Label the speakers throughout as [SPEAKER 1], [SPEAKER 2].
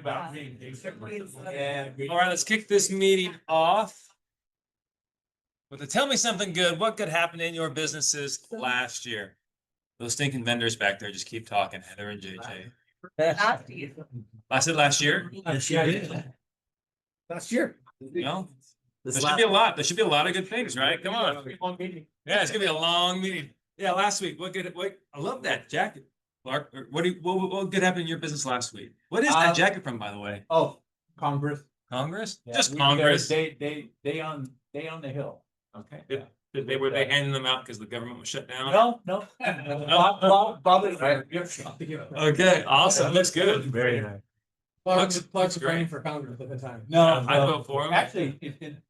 [SPEAKER 1] All right, let's kick this meeting off with a tell me something good. What could happen in your businesses last year? Those stinking vendors back there just keep talking, Heather and JJ. I said last year.
[SPEAKER 2] Yes, you did.
[SPEAKER 3] Last year.
[SPEAKER 1] No, there should be a lot. There should be a lot of good things, right? Come on. Yeah, it's gonna be a long meeting. Yeah, last week. What I love that jacket. Clark, what could happen in your business last week? What is that jacket from, by the way?
[SPEAKER 3] Oh, Congress.
[SPEAKER 1] Congress?
[SPEAKER 3] Yeah,
[SPEAKER 1] Just Congress.
[SPEAKER 3] They on the Hill.
[SPEAKER 1] Okay. Were they handing them out because the government was shut down?
[SPEAKER 3] No. Bob is right.
[SPEAKER 1] Okay, awesome. Looks good.
[SPEAKER 2] Very nice.
[SPEAKER 3] Clark's
[SPEAKER 1] great.
[SPEAKER 3] for Congress at the time.
[SPEAKER 1] I vote for him.
[SPEAKER 3] Actually,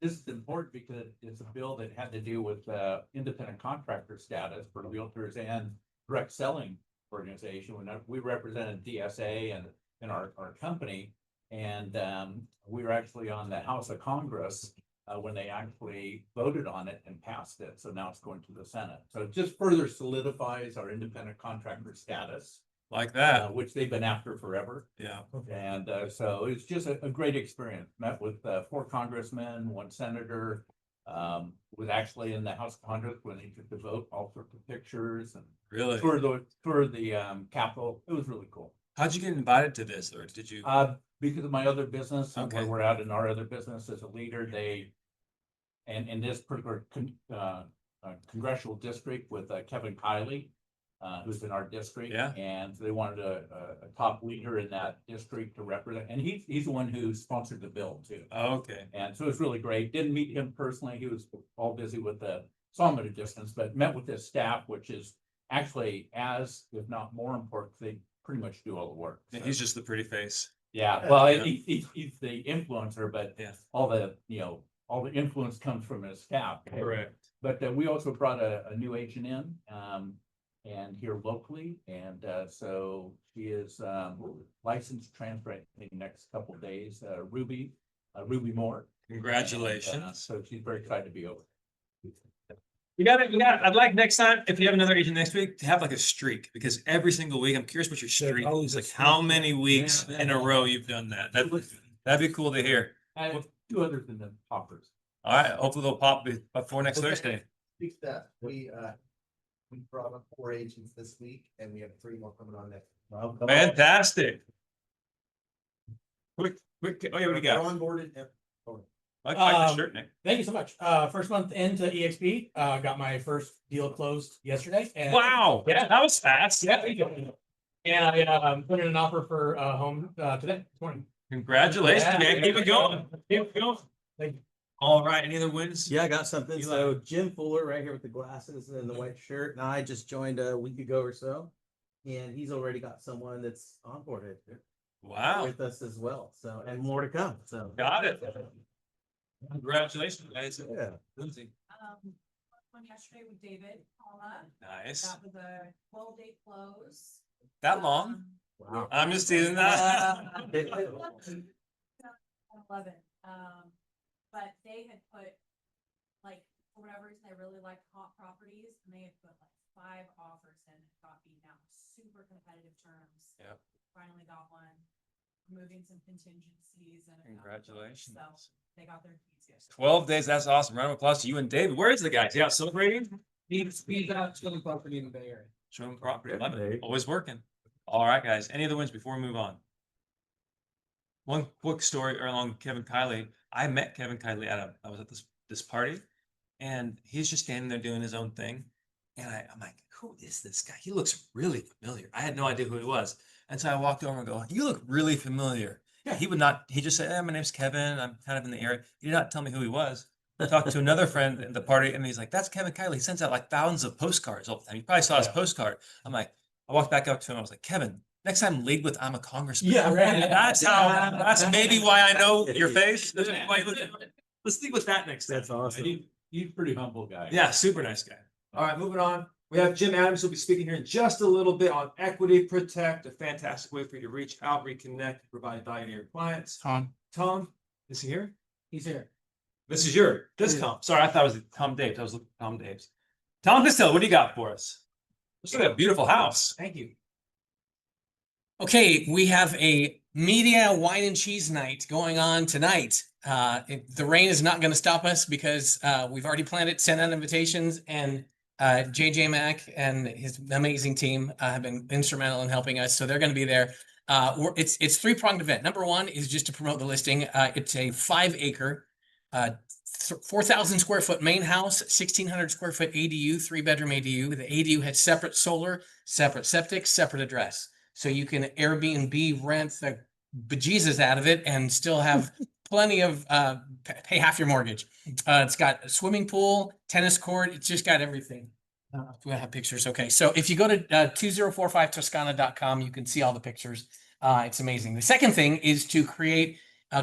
[SPEAKER 3] this is important because it's a bill that had to do with independent contractor status for realtors and direct selling organization. When we represented DSA and our company, and we were actually on the House of Congress when they actually voted on it and passed it. So now it's going to the Senate. So it just further solidifies our independent contractor status,
[SPEAKER 1] Like that.
[SPEAKER 3] which they've been after forever.
[SPEAKER 1] Yeah.
[SPEAKER 3] And so it's just a great experience. Met with 4 congressmen, 1 senator, was actually in the House of Congress when they took the vote, all sorts of pictures and
[SPEAKER 1] Really?
[SPEAKER 3] for the Capitol. It was really cool.
[SPEAKER 1] How'd you get invited to this, or did you?
[SPEAKER 3] Because of my other business, and
[SPEAKER 1] Okay.
[SPEAKER 3] where we're out in our other business as a leader, and in this particular congressional district with Kevin Kiley, who's in our district.
[SPEAKER 1] Yeah.
[SPEAKER 3] And they wanted a top leader in that district to represent, and he's the one who sponsored the bill too.
[SPEAKER 1] Oh, okay.
[SPEAKER 3] And so it's really great. Didn't meet him personally. He was all busy with saw him at a distance, but met with his staff, which is actually as, if not more important, they pretty much do all the work.
[SPEAKER 1] Yeah,
[SPEAKER 3] So,
[SPEAKER 1] he's just the pretty face.
[SPEAKER 3] yeah, well,
[SPEAKER 1] Yeah.
[SPEAKER 3] he's the influencer, but
[SPEAKER 1] Yeah.
[SPEAKER 3] all the influence comes from his staff.
[SPEAKER 1] Correct.
[SPEAKER 3] But we also brought a new agent in, and here locally, and so she is licensed transfer in the next couple of days, Ruby Moore.
[SPEAKER 1] Congratulations.
[SPEAKER 3] And, so she's very excited to be over.
[SPEAKER 1] You got it. I'd like next time, if you have another agent next week, to have like a streak, because every single week, I'm curious what your streak is, like how many weeks in a row you've done that. That'd be cool to hear.
[SPEAKER 3] I have 2 others in the poppers.
[SPEAKER 1] All right, hopefully they'll pop before next Thursday.
[SPEAKER 2] Speak to that. We brought up 4 agents this week and we have 3 more coming on next.
[SPEAKER 1] Fantastic. Quick, oh yeah, what do you
[SPEAKER 2] They're
[SPEAKER 1] got?
[SPEAKER 2] onboarded.
[SPEAKER 1] I like the shirt, Nick.
[SPEAKER 4] Thank you so much. First month into EXP, got my first deal closed yesterday. And
[SPEAKER 1] Wow,
[SPEAKER 4] Yeah.
[SPEAKER 1] that was fast.
[SPEAKER 4] Yeah, thank you. And I put in an offer for a home today, this morning.
[SPEAKER 1] Congratulations,
[SPEAKER 4] Yeah,
[SPEAKER 1] man. Keep it going. Keep it going.
[SPEAKER 4] Thank you.
[SPEAKER 1] All right, any other wins?
[SPEAKER 5] Yeah, I got something.
[SPEAKER 1] You
[SPEAKER 5] So Jim Fuller right here with the glasses and the white shirt, and I just joined a week ago or so. And he's already got someone that's onboarded
[SPEAKER 1] Wow,
[SPEAKER 5] with us as well. So, and more to come. So
[SPEAKER 1] got it. Congratulations, guys.
[SPEAKER 5] yeah.
[SPEAKER 1] Lindsay.
[SPEAKER 6] One yesterday with David Palma.
[SPEAKER 1] Nice.
[SPEAKER 6] That was a 12-day close.
[SPEAKER 1] That long?
[SPEAKER 5] Wow.
[SPEAKER 1] I'm just teasing that.
[SPEAKER 6] 11. But they had put, like, for whatever reason, they really liked hot properties, and they had put like 5 offers in and got beaten out. Super competitive terms.
[SPEAKER 1] Yep.
[SPEAKER 6] Finally got one, removing some contingencies and.
[SPEAKER 1] Congratulations.
[SPEAKER 6] So they got their keys yesterday.
[SPEAKER 1] 12 days, that's awesome. Round of applause to you and David. Where is the guy? Is he out celebrating?
[SPEAKER 4] He's out showing property in the Bay Area.
[SPEAKER 1] Showing property. I love it.
[SPEAKER 5] Hey.
[SPEAKER 1] Always working. All right, guys. Any other wins before we move on? One quick story along Kevin Kiley. I met Kevin Kiley I was at this party, and he's just standing there doing his own thing. And I'm like, who is this guy? He looks really familiar. I had no idea who he was. And so I walked over and go, you look really familiar. Yeah, he just said, my name's Kevin. I'm kind of in the area. He did not tell me who he was. I talked to another friend at the party, and he's like, that's Kevin Kiley. He sends out like thousands of postcards all the time. You probably saw his postcard. I'm like, I walked back up to him. I was like, Kevin, next time lead with I'm a congressman.
[SPEAKER 4] Yeah, right.
[SPEAKER 1] That's maybe why I know your face. That's why let's lead with that next time.
[SPEAKER 5] That's awesome.
[SPEAKER 3] He's a pretty humble guy.
[SPEAKER 1] Yeah, super nice guy. All right, moving on. We have Jim Adams who'll be speaking here in just a little bit on Equity Protect, a fantastic way for you to reach out, reconnect, provide value to your clients.
[SPEAKER 4] Tom,
[SPEAKER 1] Is he here?
[SPEAKER 4] he's here.
[SPEAKER 1] This is this Tom. Sorry, I thought it was Tom Daves. I was looking at Tom Daves. Tom Costello, what do you got for us? Looks like a beautiful house.
[SPEAKER 4] Thank you. Okay, we have a media wine and cheese night going on tonight. The rain is not going to stop us because we've already planned it, sent out invitations, and JJ Mack and his amazing team have been instrumental in helping us. So they're going to be there. It's three-pronged event. Number one is just to promote the listing. It's a 5-acre, 4,000 square foot main house, 1,600 square foot ADU, 3-bedroom ADU. The ADU has separate solar, separate septic, separate address. So you can Airbnb rent the bejesus out of it and still have plenty of pay half your mortgage. It's got a swimming pool, tennis court. It's just got everything. If we have pictures. Okay. So if you go to 2045toscana.com, you can see all the pictures. It's amazing. The second thing is to create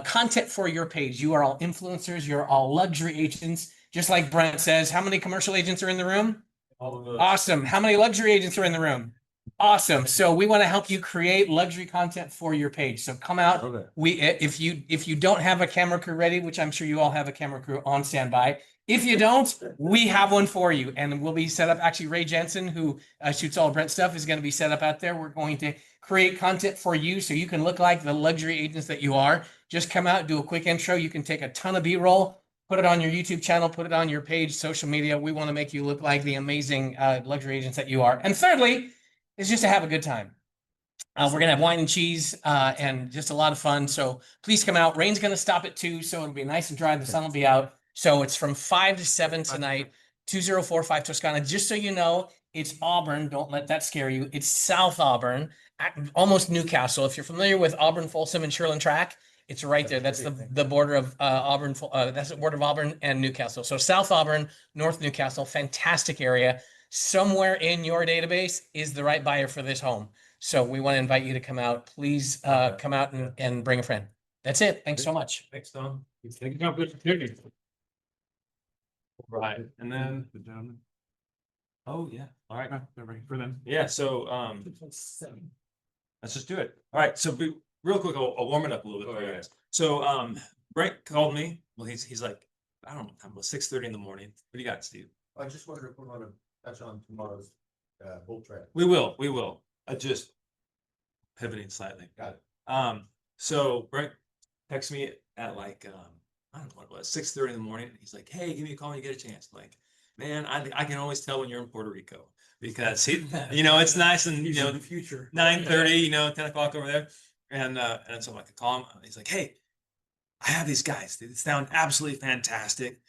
[SPEAKER 4] content for your page. You are all influencers. You're all luxury agents. Just like Brent says, how many commercial agents are in the room?
[SPEAKER 1] All of those.
[SPEAKER 4] Awesome. How many luxury agents are in the room? Awesome. So we want to help you create luxury content for your page. So come out.
[SPEAKER 5] Okay.
[SPEAKER 4] If you don't have a camera crew ready, which I'm sure you all have a camera crew on standby. If you don't, we have one for you, and we'll be set up. Actually, Ray Jensen, who shoots all Brent stuff, is going to be set up out there. We're going to create content for you so you can look like the luxury agents that you are. Just come out, do a quick intro. You can take a ton of B-roll, put it on your YouTube channel, put it on your page, social media. We want to make you look like the amazing luxury agents that you are. And thirdly, is just to have a good time. We're gonna have wine and cheese and just a lot of fun. So please come out. Rain's gonna stop at 2, so it'll be nice and dry. The sun will be out. So it's from 5 to 7 tonight. 2045 Toscana. Just so you know, it's Auburn. Don't let that scare you. It's South Auburn, almost Newcastle. If you're familiar with Auburn, Folsom, and Sherland Track, it's right there. That's the border of Auburn. That's the border of Auburn and Newcastle. So South Auburn, North Newcastle, fantastic area. Somewhere in your database is the right buyer for this home. So we want to invite you to come out. Please come out and bring a friend. That's it. Thanks so much.
[SPEAKER 1] Thanks, Tom. Thank you, Tom, for the opportunity. Right, and then the gentleman. Oh, yeah, all right. They're ready for them. Yeah, so let's just do it. All right, so real quick, I'll warm it up a little bit for you guys. So Brent called me. Well, he's like, I don't know, about 6:30 in the morning. What do you got, Steve?
[SPEAKER 2] I just wonder if we want to touch on tomorrow's bull trap.
[SPEAKER 1] We will. I just pivoting slightly.
[SPEAKER 2] Got it.
[SPEAKER 1] So Brent texted me at like I don't know what it was, 6:30 in the morning. He's like, hey, give me a call when you get a chance. I'm like, man, I can always tell when you're in Puerto Rico because he, it's nice and
[SPEAKER 4] The future.
[SPEAKER 1] 9:30, 10 o'clock over there. And so I'm like, I call him. He's like, hey, I have these guys. They sound absolutely fantastic.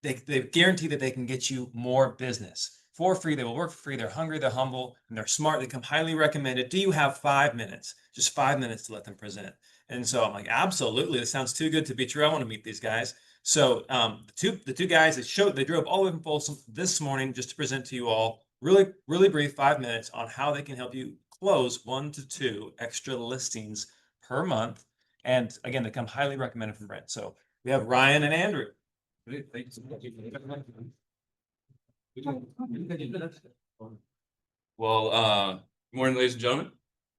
[SPEAKER 1] They guarantee that they can get you more business for free. They will work for free. They're hungry, they're humble, and they're smart. They come highly recommended. Do you have 5 minutes? Just 5 minutes to let them present. And so I'm like, absolutely. This sounds too good to be true. I want to meet these guys. So the two guys they drove all the way from Folsom this morning just to present to you all really brief 5 minutes on how they can help you close 1 to 2 extra listings per month. And again, they come highly recommended from Brent. So we have Ryan and Andrew.
[SPEAKER 7] Well, good morning, ladies and gentlemen.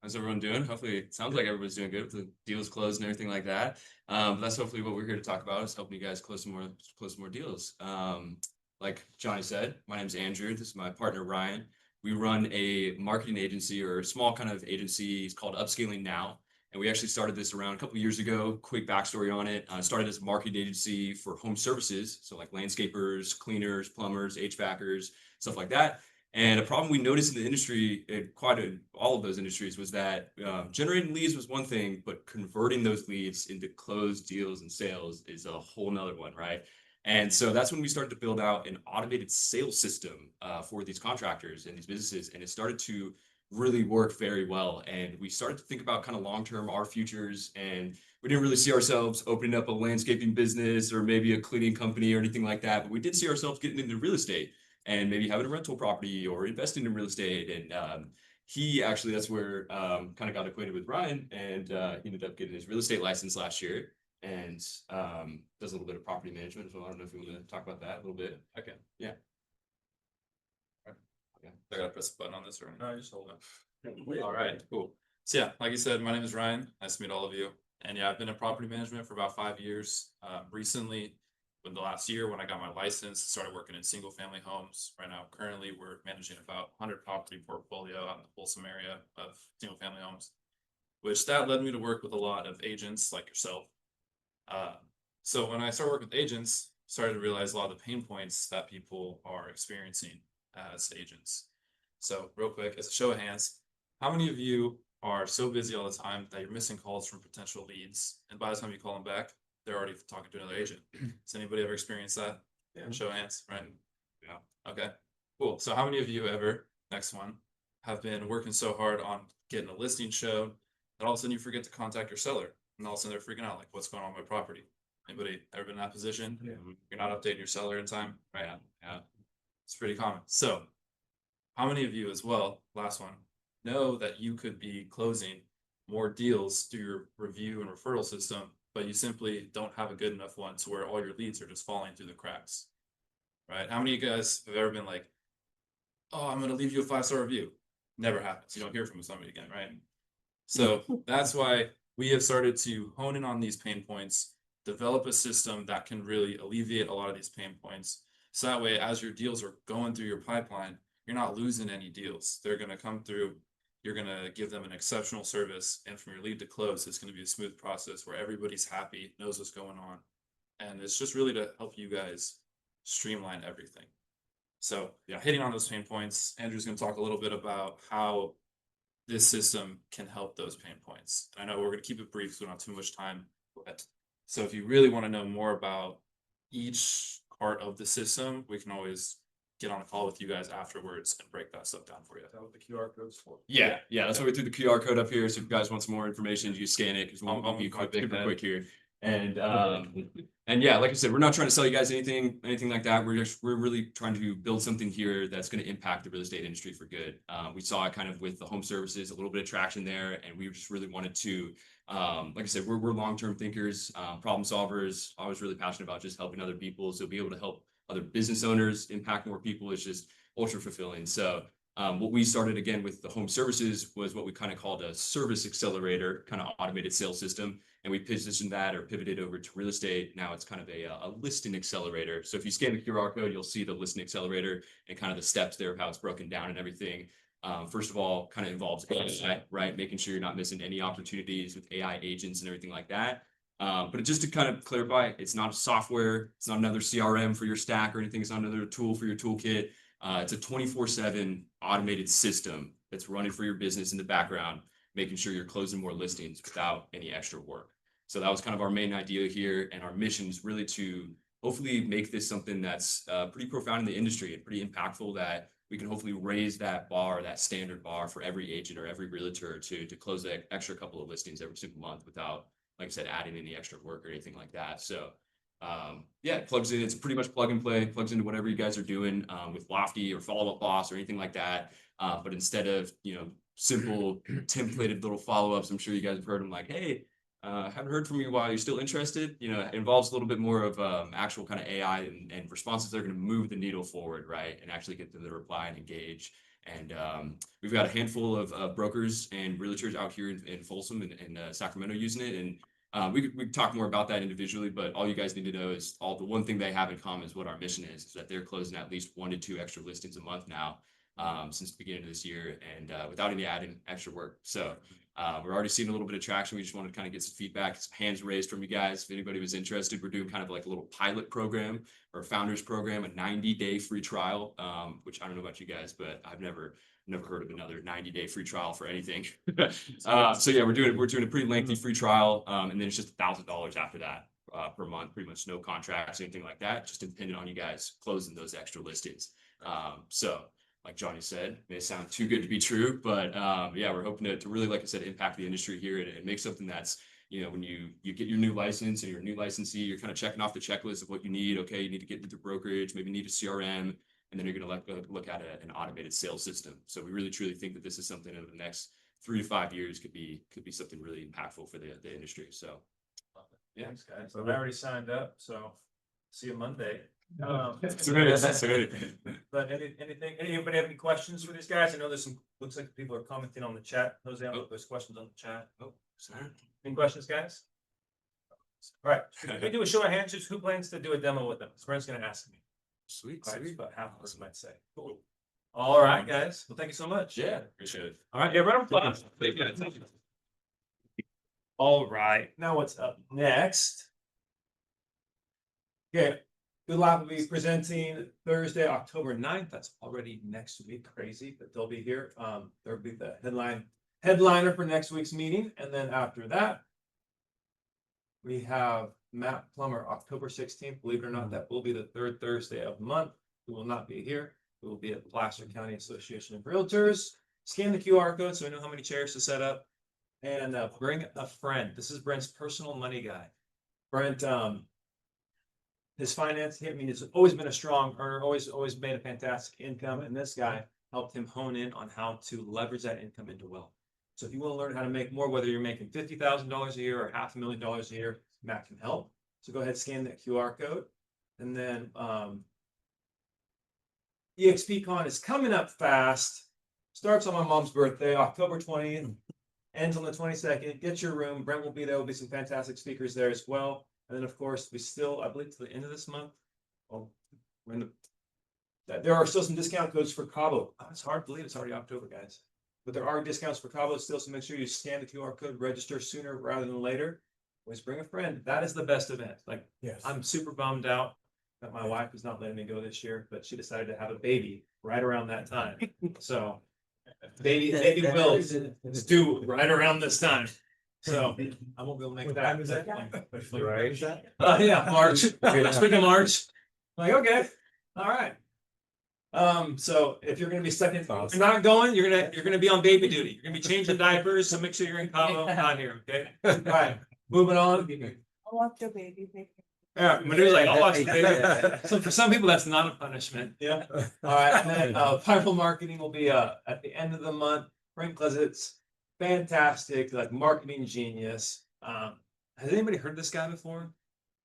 [SPEAKER 7] How's everyone doing? Hopefully, it sounds like everybody's doing good with the deals closed and everything like that. But that's hopefully what we're here to talk about, is helping you guys close some more deals. Like Johnny said, my name's Andrew. This is my partner Ryan. We run a marketing agency, or a small kind of agency. It's called Upscaling Now. And we actually started this around a couple of years ago. Quick backstory on it. Started as a marketing agency for home services. So like landscapers, cleaners, plumbers, HVACers, stuff like that. And a problem we noticed in the industry, all of those industries, was that generating leads was one thing, but converting those leads into closed deals and sales is a whole nother one, right? And so that's when we started to build out an automated sales system for these contractors and these businesses. And it started to really work very well. And we started to think about kind of long-term our futures, and we didn't really see ourselves opening up a landscaping business or maybe a cleaning company or anything like that. But we did see ourselves getting into real estate and maybe having a rental property or investing in real estate. And that's where kind of got acquainted with Ryan, and he ended up getting his real estate license last year, and does a little bit of property management. So I don't know if you want to talk about that a little bit.
[SPEAKER 8] Okay.
[SPEAKER 7] Yeah.
[SPEAKER 8] Okay. I gotta press the button on this, or
[SPEAKER 1] No, just hold on.
[SPEAKER 8] all right, cool. So yeah, like you said, my name is Ryan. Nice to meet all of you. And yeah, I've been in property management for about 5 years. Recently, in the last year, when I got my license, started working in single family homes. Right now, currently, we're managing about 100 property portfolio out in the Folsom area of single family homes. which that led me to work with a lot of agents like yourself. So when I started working with agents, started to realize a lot of the pain points that people are experiencing as agents. So real quick, as a show of hands, how many of you are so busy all the time that you're missing calls from potential leads, and by the time you call them back, they're already talking to another agent? Has anybody ever experienced that?
[SPEAKER 1] Yeah.
[SPEAKER 8] Show of hands, right? Yeah. Okay, cool. So how many of you ever, next one, have been working so hard on getting a listing shown that all of a sudden you forget to contact your seller, and all of a sudden they're freaking out, like, what's going on with my property? Anybody ever been in that position?
[SPEAKER 1] Yeah.
[SPEAKER 8] You're not updating your seller in time, right? Yeah, it's pretty common. So how many of you as well, last one, know that you could be closing more deals through your review and referral system, but you simply don't have a good enough one to where all your leads are just falling through the cracks, right? How many of you guys have ever been like, oh, I'm going to leave you a 5-star review? Never happens. You don't hear from somebody again, right? So that's why we have started to hone in on these pain points, develop a system that can really alleviate a lot of these pain points. So that way, as your deals are going through your pipeline, you're not losing any deals. They're going to come through. You're going to give them an exceptional service. And from your lead to close, it's going to be a smooth process where everybody's happy, knows what's going on. And it's just really to help you guys streamline everything. So yeah, hitting on those pain points, Andrew's going to talk a little bit about how this system can help those pain points. And I know we're going to keep it brief so we don't have too much time. So if you really want to know more about each part of the system, we can always get on a call with you guys afterwards and break that stuff down for you.
[SPEAKER 1] Is that what the QR code's for?
[SPEAKER 7] Yeah, that's why we threw the QR code up here. So if you guys want some more information, you scan it because we'll be
[SPEAKER 8] my big
[SPEAKER 7] super
[SPEAKER 8] head.
[SPEAKER 7] quick here. And yeah, like I said, we're not trying to sell you guys anything like that. We're really trying to build something here that's going to impact the real estate industry for good. We saw it kind of with the home services, a little bit of traction there, and we just really wanted to, like I said, we're long-term thinkers, problem solvers. I was really passionate about just helping other people. So be able to help other business owners impact more people is just ultra fulfilling. So what we started again with the home services was what we kind of called a service accelerator, kind of automated sales system. And we positioned that or pivoted over to real estate. Now it's kind of a listing accelerator. So if you scan the QR code, you'll see the listing accelerator and kind of the steps there of how it's broken down and everything. First of all, kind of involves AI, right? Making sure you're not missing any opportunities with AI agents and everything like that. But just to kind of clarify, it's not a software. It's not another CRM for your stack or anything. It's not another tool for your toolkit. It's a 24/7 automated system that's running for your business in the background, making sure you're closing more listings without any extra work. So that was kind of our main idea here. And our mission is really to hopefully make this something that's pretty profound in the industry and pretty impactful, that we can hopefully raise that bar, that standard bar for every agent or every realtor to close that extra couple of listings every single month without, like I said, adding any extra work or anything like that. So yeah, it plugs in. It's pretty much plug and play, plugs into whatever you guys are doing with Lofty or Follow Up Boss or anything like that. But instead of, simple templated little follow-ups, I'm sure you guys have heard them like, hey, haven't heard from you in a while. You're still interested? It involves a little bit more of actual kind of AI and responses that are going to move the needle forward, right? And actually get them to reply and engage. And we've got a handful of brokers and realtors out here in Folsom and Sacramento using it. And we could talk more about that individually, but all you guys need to know is the one thing they have in common is what our mission is that they're closing at least 1 to 2 extra listings a month now since the beginning of this year, and without any adding extra work. So we're already seeing a little bit of traction. We just wanted to kind of get some feedback, some hands raised from you guys. If anybody was interested, we're doing kind of like a little pilot program or founders program, a 90-day free trial, which I don't know about you guys, but I've never heard of another 90-day free trial for anything. So yeah, we're doing a pretty lengthy free trial, and then it's just $1,000 after that per month. Pretty much no contracts, anything like that. Just dependent on you guys closing those extra listings. So like Johnny said, may sound too good to be true, but yeah, we're hoping to really, like I said, impact the industry here and make something that's, when you get your new license and you're a new licensee, you're kind of checking off the checklist of what you need. Okay, you need to get into the brokerage, maybe need a CRM, and then you're going to look at an automated sales system. So we really truly think that this is something over the next 3 to 5 years could be something really impactful for the industry. So
[SPEAKER 1] Yeah, thanks, guys. I already signed up, so see you Monday.
[SPEAKER 7] That's
[SPEAKER 1] But anybody have any questions for these guys? I know there's looks like people are commenting on the chat. Jose, I don't know if there's questions on the chat.
[SPEAKER 7] sorry.
[SPEAKER 1] Any questions, guys? All right, can we do a show of hands? Just who plans to do a demo with them? Brent's gonna ask me.
[SPEAKER 7] Sweet.
[SPEAKER 1] About half of us might say. Cool. All right, guys. Well, thank you so much.
[SPEAKER 7] Yeah, appreciate it.
[SPEAKER 1] All right, yeah, right on. All right, now what's up next? Okay, Good Life will be presenting Thursday, October 9th. That's already next week. Crazy, but they'll be here. There'll be the headliner for next week's meeting, and then after that, we have Matt Plummer, October 16th. Believe it or not, that will be the third Thursday of the month. We will not be here. We will be at Placer County Association of Realtors. Scan the QR code so we know how many chairs to set up, and bring a friend. This is Brent's personal money guy. Brent, his finance, I mean, he's always been a strong earner, always made a fantastic income, and this guy helped him hone in on how to leverage that income into wealth. So if you want to learn how to make more, whether you're making $50,000 a year or $500,000 a year, Matt can help. So go ahead, scan that QR code, and then EXPCon is coming up fast. Starts on my mom's birthday, October 20th, ends on the 22nd. Get your room. Brent will be there. There'll be some fantastic speakers there as well. And then, of course, we still, I believe, to the end of this month. Oh, we're in there are still some discount codes for Cabo. It's hard to believe it's already October, guys. But there are discounts for Cabo still, so make sure you scan the QR code, register sooner rather than later. Always bring a friend. That is the best event. Like,
[SPEAKER 2] Yes.
[SPEAKER 1] I'm super bummed out that my wife is not letting me go this year, but she decided to have a baby right around that time. So baby Will's is due right around this time. So I won't be able to make
[SPEAKER 2] What
[SPEAKER 1] that.
[SPEAKER 2] time is that?
[SPEAKER 1] Right. Yeah, March. Speaking of March. Like, okay, all right. So if you're gonna be second, if you're not going, you're gonna be on baby duty. You're gonna be changing diapers, so make sure you're in Cabo, not here, okay? All right, moving on.
[SPEAKER 6] I'll watch the baby.
[SPEAKER 1] Yeah, Manu's like, I'll watch the baby. So for some people, that's not a punishment. Yeah. All right, and then Powerful Marketing will be at the end of the month. Frank Closet's fantastic, like marketing genius. Has anybody heard this guy before?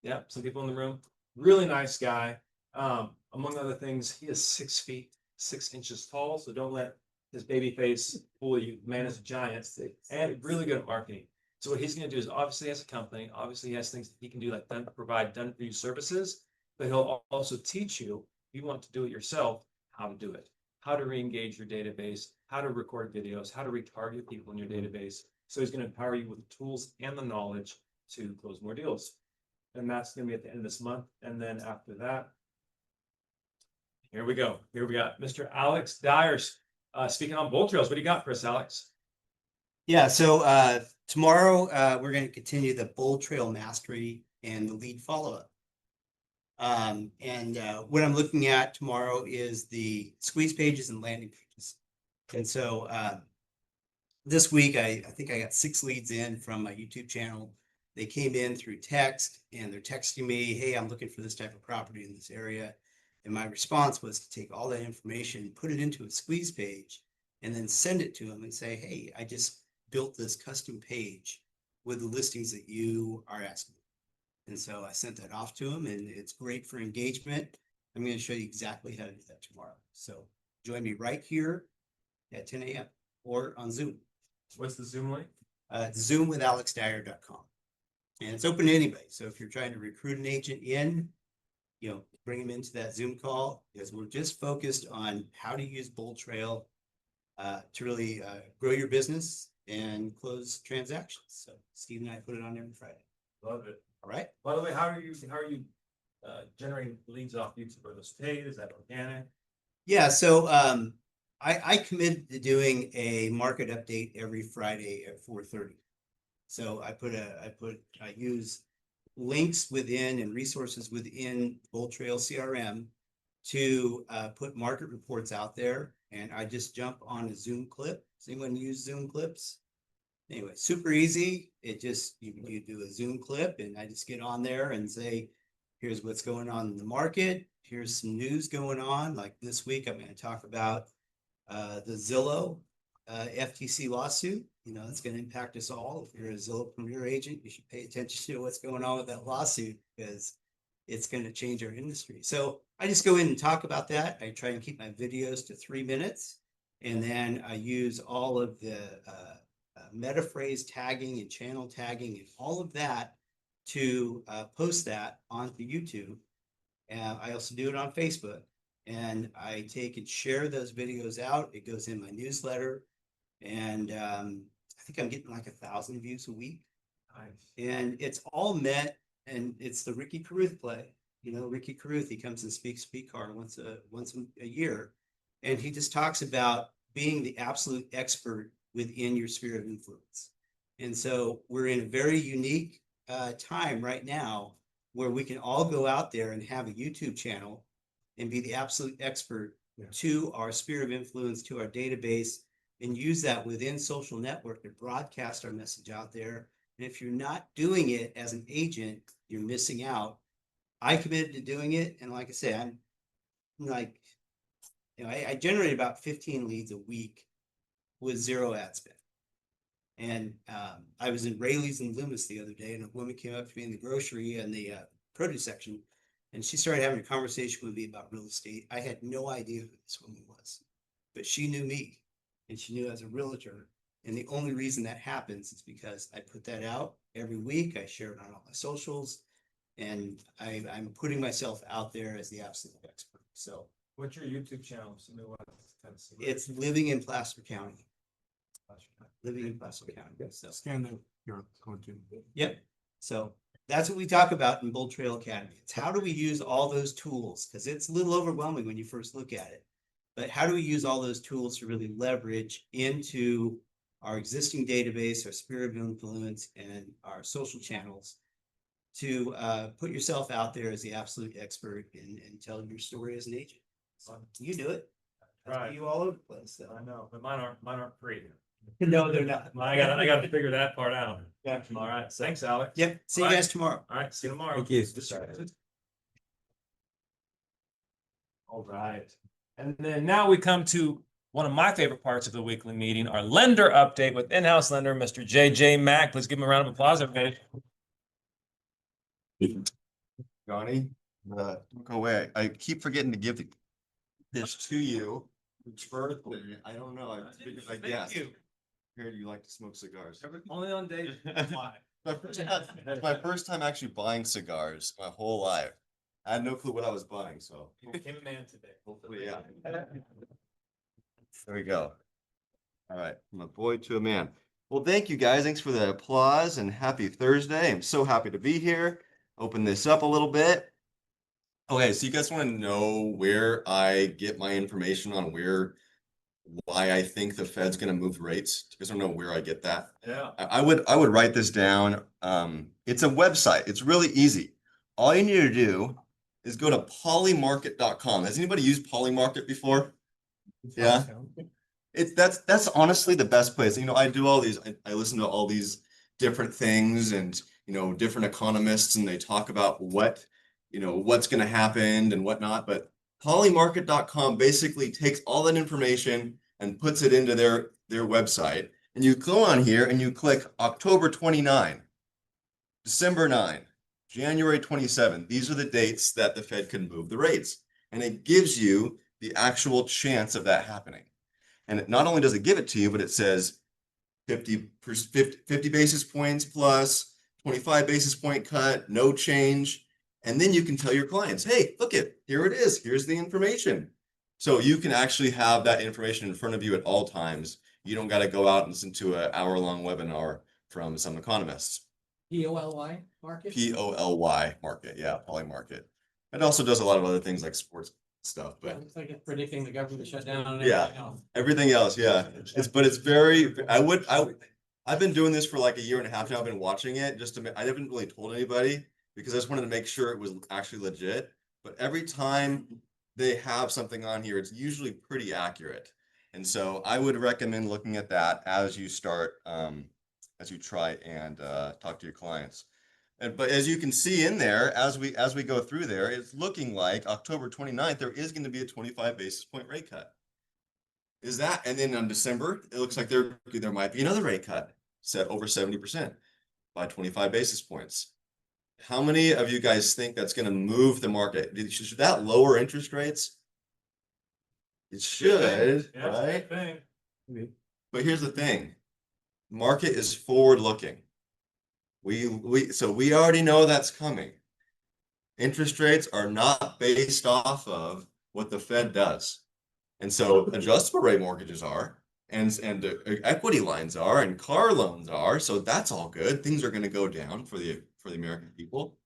[SPEAKER 1] Yeah, some people in the room. Really nice guy. Among other things, he is 6 feet 6 inches tall, so don't let his baby face fool you. Man is a giant, and really good at marketing. So what he's going to do is, obviously he has a company, obviously he has things that he can do, like provide done for you services, but he'll also teach you, if you want to do it yourself, how to do it, how to re-engage your database, how to record videos, how to retarget people in your database. So he's going to empower you with the tools and the knowledge to close more deals. And that's going to be at the end of this month. And then after that, here we go. Here we got Mr. Alex Dyers speaking on bull trails. What do you got for us, Alex?
[SPEAKER 9] Yeah, so tomorrow we're going to continue the bull trail mastery and the lead follow-up. What I'm looking at tomorrow is the squeeze pages and landing pages. And so this week, I think I got 6 leads in from my YouTube channel. They came in through text, and they're texting me, hey, I'm looking for this type of property in this area. And my response was to take all that information, put it into a squeeze page, and then send it to them and say, hey, I just built this custom page with the listings that you are asking. And so I sent that off to them, and it's great for engagement. I'm going to show you exactly how to do that tomorrow. So join me right here at 10 a.m. or on Zoom.
[SPEAKER 1] What's the Zoom link?
[SPEAKER 9] Zoomwithalexdyer.com. And it's open to anybody. So if you're trying to recruit an agent in, bring them into that Zoom call, because we're just focused on how to use Bull Trail to really grow your business and close transactions. So Steve and I put it on every Friday.
[SPEAKER 1] Love it.
[SPEAKER 9] All right.
[SPEAKER 1] By the way, how are you generating leads off YouTube? Are those paid? Is that organic?
[SPEAKER 9] Yeah. So I committed to doing a market update every Friday at 4:30. So I use links within and resources within Bull Trail CRM to put market reports out there. And I just jump on a Zoom clip. Does anyone use Zoom clips? Anyway, super easy. It just, you do a Zoom clip, and I just get on there and say, here's what's going on in the market. Here's some news going on. Like this week, I'm going to talk about the Zillow FTC lawsuit. It's going to impact us all. If you're a Zillow Premier agent, you should pay attention to what's going on with that lawsuit, because it's going to change our industry. So I just go in and talk about that. I try and keep my videos to 3 minutes, and then I use all of the meta phrase tagging and channel tagging and all of that to post that onto YouTube. And I also do it on Facebook, and I take and share those videos out. It goes in my newsletter, and I think I'm getting like 1,000 views a week And it's all meant, and it's the Ricky Carruth play. You know, Ricky Carruth, he comes and speaks car once a year. And he just talks about being the absolute expert within your sphere of influence. And so we're in a very unique time right now where we can all go out there and have a YouTube channel and be the absolute expert to our sphere of influence, to our database, and use that within social network to broadcast our message out there. And if you're not doing it as an agent, you're missing out. I committed to doing it. And like I said, I'm like, you know, I generate about 15 leads a week with 0 ad spend. And I was in Rayleigh's in Loomis the other day, and a woman came up to me in the grocery and the produce section, and she started having a conversation with me about real estate. I had no idea who this woman was, but she knew me, and she knew as a realtor. And the only reason that happens is because I put that out every week. I share it on all my socials, and I'm putting myself out there as the absolute expert. So
[SPEAKER 1] What's your YouTube channel? Somebody wants to kind of see.
[SPEAKER 9] it's living in Placer County. Living in Placer County. So,
[SPEAKER 2] Scan the, your code too.
[SPEAKER 9] yep. So that's what we talk about in Bold Trail Academy. It's how do we use all those tools? Because it's a little overwhelming when you first look at it. But how do we use all those tools to really leverage into our existing database, our sphere of influence, and our social channels to put yourself out there as the absolute expert and tell your story as an agent? You do it.
[SPEAKER 1] Right.
[SPEAKER 9] You all over the place. So.
[SPEAKER 1] I know, but mine aren't free.
[SPEAKER 9] No, they're not.
[SPEAKER 1] I gotta figure that part out.
[SPEAKER 9] Yeah.
[SPEAKER 1] All right, thanks, Alex.
[SPEAKER 9] Yep. See you
[SPEAKER 1] All right.
[SPEAKER 9] guys tomorrow.
[SPEAKER 1] All right, see you tomorrow.
[SPEAKER 2] Thank you.
[SPEAKER 1] All right. And then now we come to one of my favorite parts of the weekly meeting, our lender update with in-house lender, Mr. JJ Mack. Let's give him a round of applause, everybody.
[SPEAKER 10] Johnny, don't go away. I keep forgetting to give this to you. It's birthday. I don't know. I figured I guess. Heard you like to smoke cigars.
[SPEAKER 1] Only on days.
[SPEAKER 10] It's my first time actually buying cigars my whole life. I had no clue what I was buying, so
[SPEAKER 1] Became a man today.
[SPEAKER 10] hopefully, yeah. There we go. All right, from a boy to a man. Well, thank you guys. Thanks for the applause and happy Thursday. I'm so happy to be here. Open this up a little bit. Okay, so you guys want to know where I get my information on why I think the Fed's going to move rates? You guys don't know where I get that?
[SPEAKER 1] Yeah.
[SPEAKER 10] I would write this down. It's a website. It's really easy. All you need to do is go to polymarket.com. Has anybody used Polymarket before? Yeah. That's honestly the best place. You know, I do all these, I listen to all these different things and, you know, different economists, and they talk about what, you know, what's going to happen and whatnot. But polymarket.com basically takes all that information and puts it into their website. And you go on here and you click October 29, December 9, January 27. These are the dates that the Fed can move the rates. And it gives you the actual chance of that happening. And it not only does it give it to you, but it says 50 basis points plus 25 basis point cut, no change. And then you can tell your clients, hey, look here it is. Here's the information. So you can actually have that information in front of you at all times. You don't got to go out and listen to an hour-long webinar from some economists.
[SPEAKER 4] POLY market?
[SPEAKER 10] POLY market, yeah, Polymarket. It also does a lot of other things like sports stuff, but
[SPEAKER 4] It's like it's predicting the government shutdown and
[SPEAKER 10] Yeah.
[SPEAKER 4] everything else.
[SPEAKER 10] everything else, yeah. It's very. I've been doing this for like a year and a half now. I've been watching it I haven't really told anybody because I just wanted to make sure it was actually legit. But every time they have something on here, it's usually pretty accurate. And so I would recommend looking at that as you start, as you try and talk to your clients. But as you can see in there, as we go through there, it's looking like October 29th, there is going to be a 25 basis point rate cut. And then on December, it looks like there might be another rate cut set over 70% by 25 basis points. How many of you guys think that's going to move the market? Should that lower interest rates? It should, right? But here's the thing. Market is forward looking. So we already know that's coming. Interest rates are not based off of what the Fed does. And so adjustable rate mortgages are, and the equity lines are, and car loans are. So that's all good. Things are going to go down for the American people,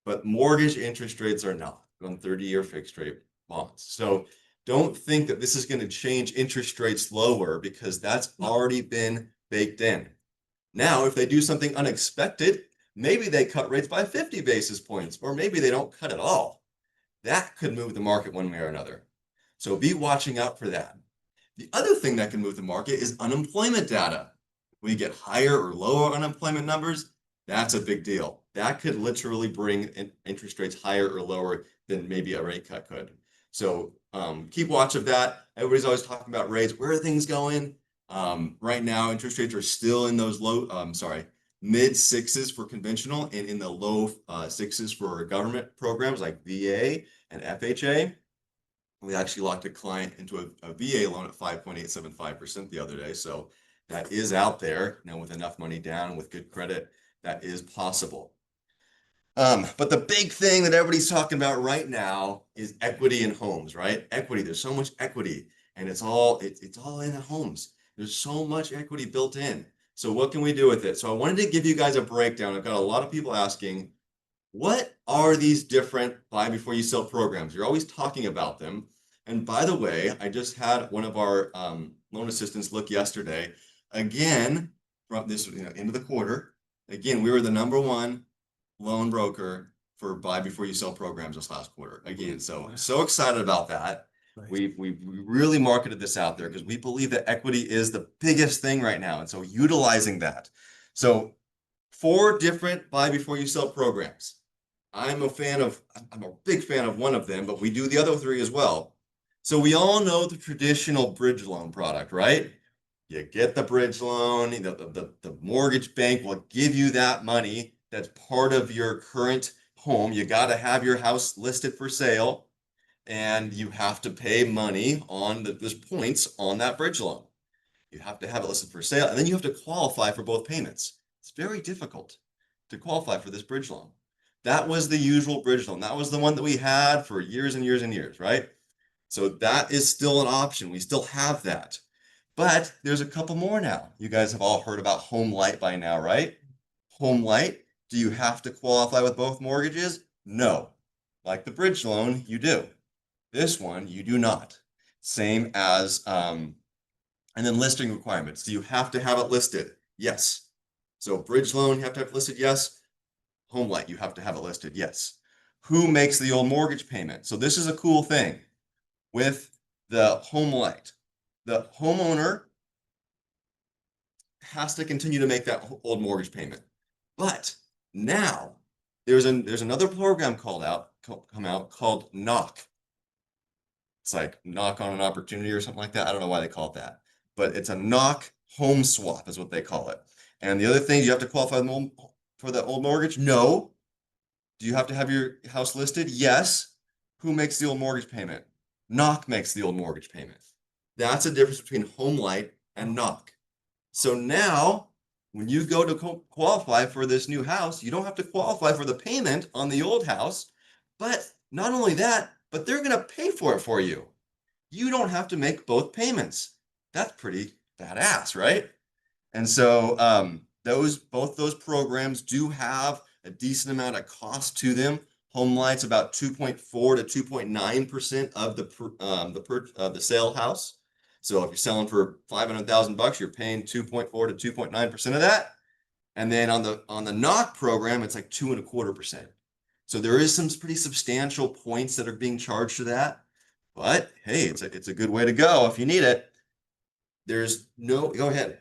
[SPEAKER 10] but mortgage interest rates are not on 30-year fixed rate bonds. So don't think that this is going to change interest rates lower, because that's already been baked in. Now, if they do something unexpected, maybe they cut rates by 50 basis points, or maybe they don't cut at all. That could move the market one way or another. So be watching out for that. The other thing that can move the market is unemployment data. We get higher or lower unemployment numbers. That's a big deal. That could literally bring interest rates higher or lower than maybe a rate cut could. So keep watch of that. Everybody's always talking about rates. Where are things going? Right now, interest rates are still in those mid sixes for conventional, and in the low sixes for government programs like VA and FHA. We actually locked a client into a VA loan at 5.875% the other day. So that is out there, with enough money down, with good credit, that is possible. But the big thing that everybody's talking about right now is equity in homes, right? Equity, there's so much equity, and it's all in the homes. There's so much equity built in. So what can we do with it? So I wanted to give you guys a breakdown. I've got a lot of people asking, what are these different buy before you sell programs? You're always talking about them. And by the way, I just had one of our loan assistants look yesterday. Again, from this end of the quarter, again, we were the #1 loan broker for buy before you sell programs this last quarter. Again, so excited about that.
[SPEAKER 5] Nice.
[SPEAKER 10] We really marketed this out there because we believe that equity is the biggest thing right now. And so utilizing that. So 4 different buy before you sell programs. I'm a big fan of one of them, but we do the other 3 as well. So we all know the traditional bridge loan product, right? You get the bridge loan, the mortgage bank will give you that money. That's part of your current home. You got to have your house listed for sale, and you have to pay money on there's points on that bridge loan. You have to have it listed for sale, and then you have to qualify for both payments. It's very difficult to qualify for this bridge loan. That was the usual bridge loan. That was the one that we had for years and years and years, right? So that is still an option. We still have that. But there's a couple more now. You guys have all heard about Home Light by now, right? Home Light, do you have to qualify with both mortgages? No. Like the bridge loan, you do. This one, you do not. Same as, and then listing requirements. Do you have to have it listed? Yes. So bridge loan, you have to have it listed? Yes. Home Light, you have to have it listed? Yes. Who makes the old mortgage payment? So this is a cool thing. With the Home Light, the homeowner has to continue to make that old mortgage payment. But now there's another program come out called Knock. It's like knock on an opportunity or something like that. I don't know why they call it that, but it's a Knock home swap is what they call it. And the other thing, you have to qualify for the old mortgage? No. Do you have to have your house listed? Yes. Who makes the old mortgage payment? Knock makes the old mortgage payment. That's the difference between Home Light and Knock. So now, when you go to qualify for this new house, you don't have to qualify for the payment on the old house. But not only that, but they're going to pay for it for you. You don't have to make both payments. That's pretty badass, right? And so both those programs do have a decent amount of cost to them. Home Light's about 2.4 to 2.9% of the sale house. So if you're selling for $500,000, you're paying 2.4 to 2.9% of that. And then on the Knock program, it's like 2.25%. So there is some pretty substantial points that are being charged to that. But hey, it's a good way to go if you need it. Go ahead.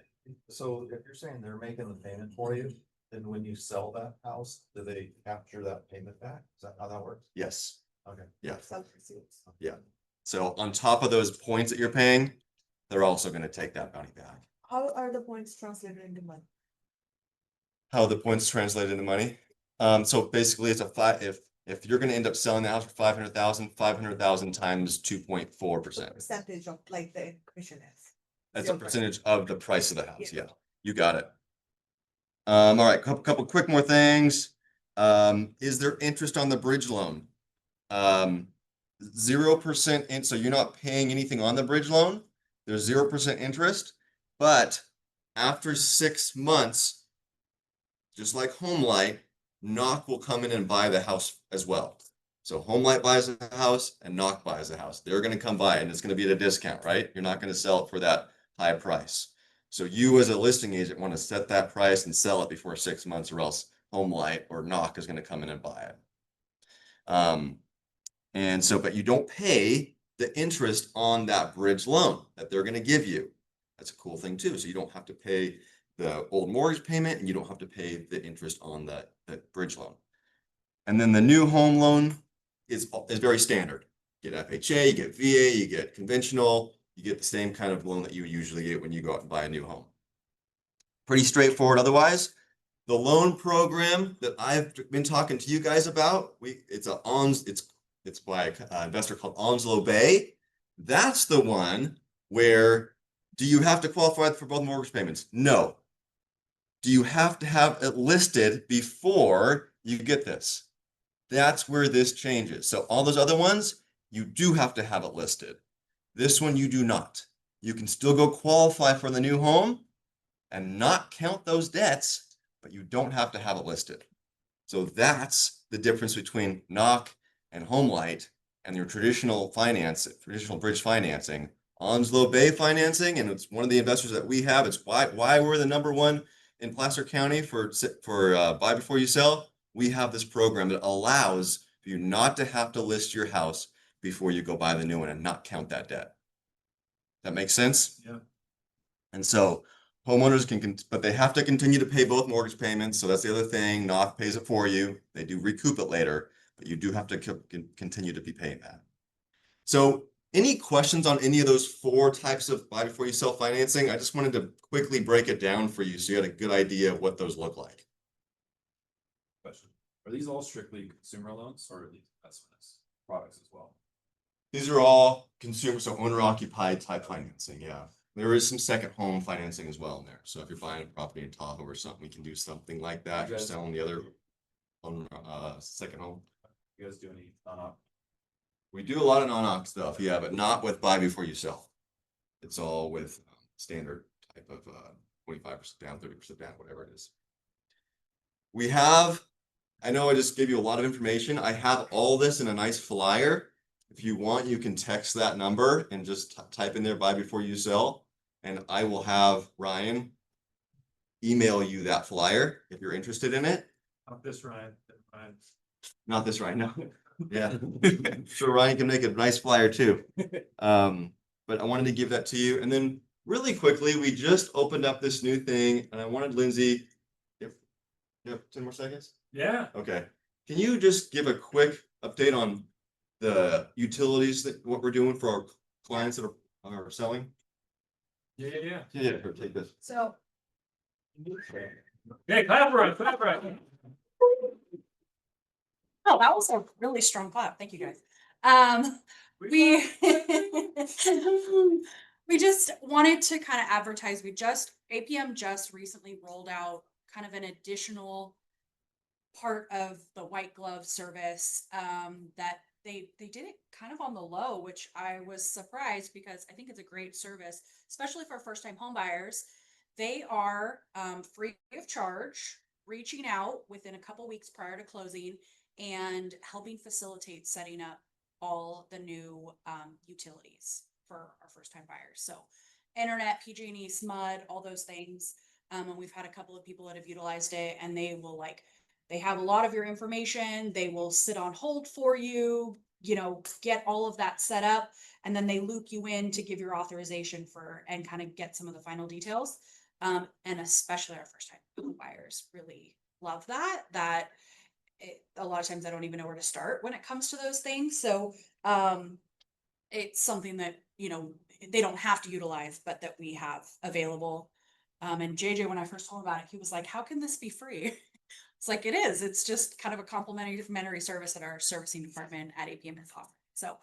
[SPEAKER 2] So if you're saying they're making the payment for you, then when you sell that house, do they capture that payment back? Is that how that works?
[SPEAKER 10] Yes.
[SPEAKER 2] Okay.
[SPEAKER 10] Yeah.
[SPEAKER 6] Some receipts.
[SPEAKER 10] Yeah. So on top of those points that you're paying, they're also going to take that money back.
[SPEAKER 6] How are the points translated into money?
[SPEAKER 10] How are the points translated into money? So basically it's if you're going to end up selling the house for 500,000 times 2.4%.
[SPEAKER 6] Percentage of like the commission is.
[SPEAKER 10] That's a percentage of the price of the house. Yeah, you got it. All right, couple quick more things. Is there interest on the bridge loan? 0% so you're not paying anything on the bridge loan. There's 0% interest. But after 6 months, just like HomeLight, Knock will come in and buy the house as well. So HomeLight buys a house and Knock buys a house. They're going to come buy it, and it's going to be at a discount, right? You're not going to sell it for that high price. So you as a listing agent want to set that price and sell it before 6 months, or else HomeLight or Knock is going to come in and buy it. And so, but you don't pay the interest on that bridge loan that they're going to give you. That's a cool thing too. So you don't have to pay the old mortgage payment, and you don't have to pay the interest on that bridge loan. And then the new home loan is very standard. You get FHA, you get VA, you get conventional, you get the same kind of loan that you usually get when you go out and buy a new home. Pretty straightforward otherwise. The loan program that I've been talking to you guys about, it's by an investor called Onslow Bay. That's the one where, do you have to qualify for both mortgage payments? No. Do you have to have it listed before you get this? That's where this changes. So all those other ones, you do have to have it listed. This one you do not. You can still go qualify for the new home and not count those debts, but you don't have to have it listed. So that's the difference between Knock and HomeLight and your traditional bridge financing. Onslow Bay financing, and it's one of the investors that we have. It's why we're the #1 in Placer County for buy before you sell. We have this program that allows for you not to have to list your house before you go buy the new one and not count that debt. That makes sense?
[SPEAKER 2] Yeah.
[SPEAKER 10] And so homeowners but they have to continue to pay both mortgage payments. So that's the other thing. Knock pays it for you. They do recoup it later, but you do have to continue to be paying that. So any questions on any of those 4 types of buy before you sell financing? I just wanted to quickly break it down for you so you had a good idea of what those look like.
[SPEAKER 8] Question. Are these all strictly consumer loans or are these investments products as well?
[SPEAKER 10] These are all consumer, so owner occupied type financing. Yeah. There is some second home financing as well in there. So if you're buying a property in Tahoe or something, we can do something like that. You're selling the other on second home.
[SPEAKER 8] You guys do any non-op?
[SPEAKER 10] We do a lot of non-op stuff, yeah, but not with buy before you sell. It's all with standard type of 25% down, 30% down, whatever it is. We have, I know I just gave you a lot of information. I have all this in a nice flyer. If you want, you can text that number and just type in there buy before you sell, and I will have Ryan email you that flyer if you're interested in it.
[SPEAKER 1] Not this Ryan.
[SPEAKER 10] Not this Ryan, no. Yeah, sure. Ryan can make a nice flyer too. But I wanted to give that to you. And then really quickly, we just opened up this new thing, and I wanted Lindsay. You have 10 more seconds?
[SPEAKER 1] Yeah.
[SPEAKER 10] Okay. Can you just give a quick update on the utilities what we're doing for our clients that are selling?
[SPEAKER 1] Yeah.
[SPEAKER 10] Yeah, here, take this.
[SPEAKER 6] So
[SPEAKER 1] Hey, clap for it.
[SPEAKER 6] oh, that was a really strong clap. Thank you guys. We we just wanted to kind of advertise. APM just recently rolled out kind of an additional part of the white glove service that they did it kind of on the low, which I was surprised because I think it's a great service, especially for first time home buyers. They are free of charge, reaching out within a couple weeks prior to closing and helping facilitate setting up all the new utilities for our first time buyers. So internet, PG&E, SMUD, all those things. And we've had a couple of people that have utilized it, and they have a lot of your information. They will sit on hold for you, get all of that set up, and then they loop you in to give your authorization and kind of get some of the final details. And especially our first time buyers really love that. A lot of times I don't even know where to start when it comes to those things. So it's something that, they don't have to utilize, but that we have available. And JJ, when I first told him about it, he was like, how can this be free? It's like, it is. It's just kind of a complimentary service that our servicing department at APM is offering. So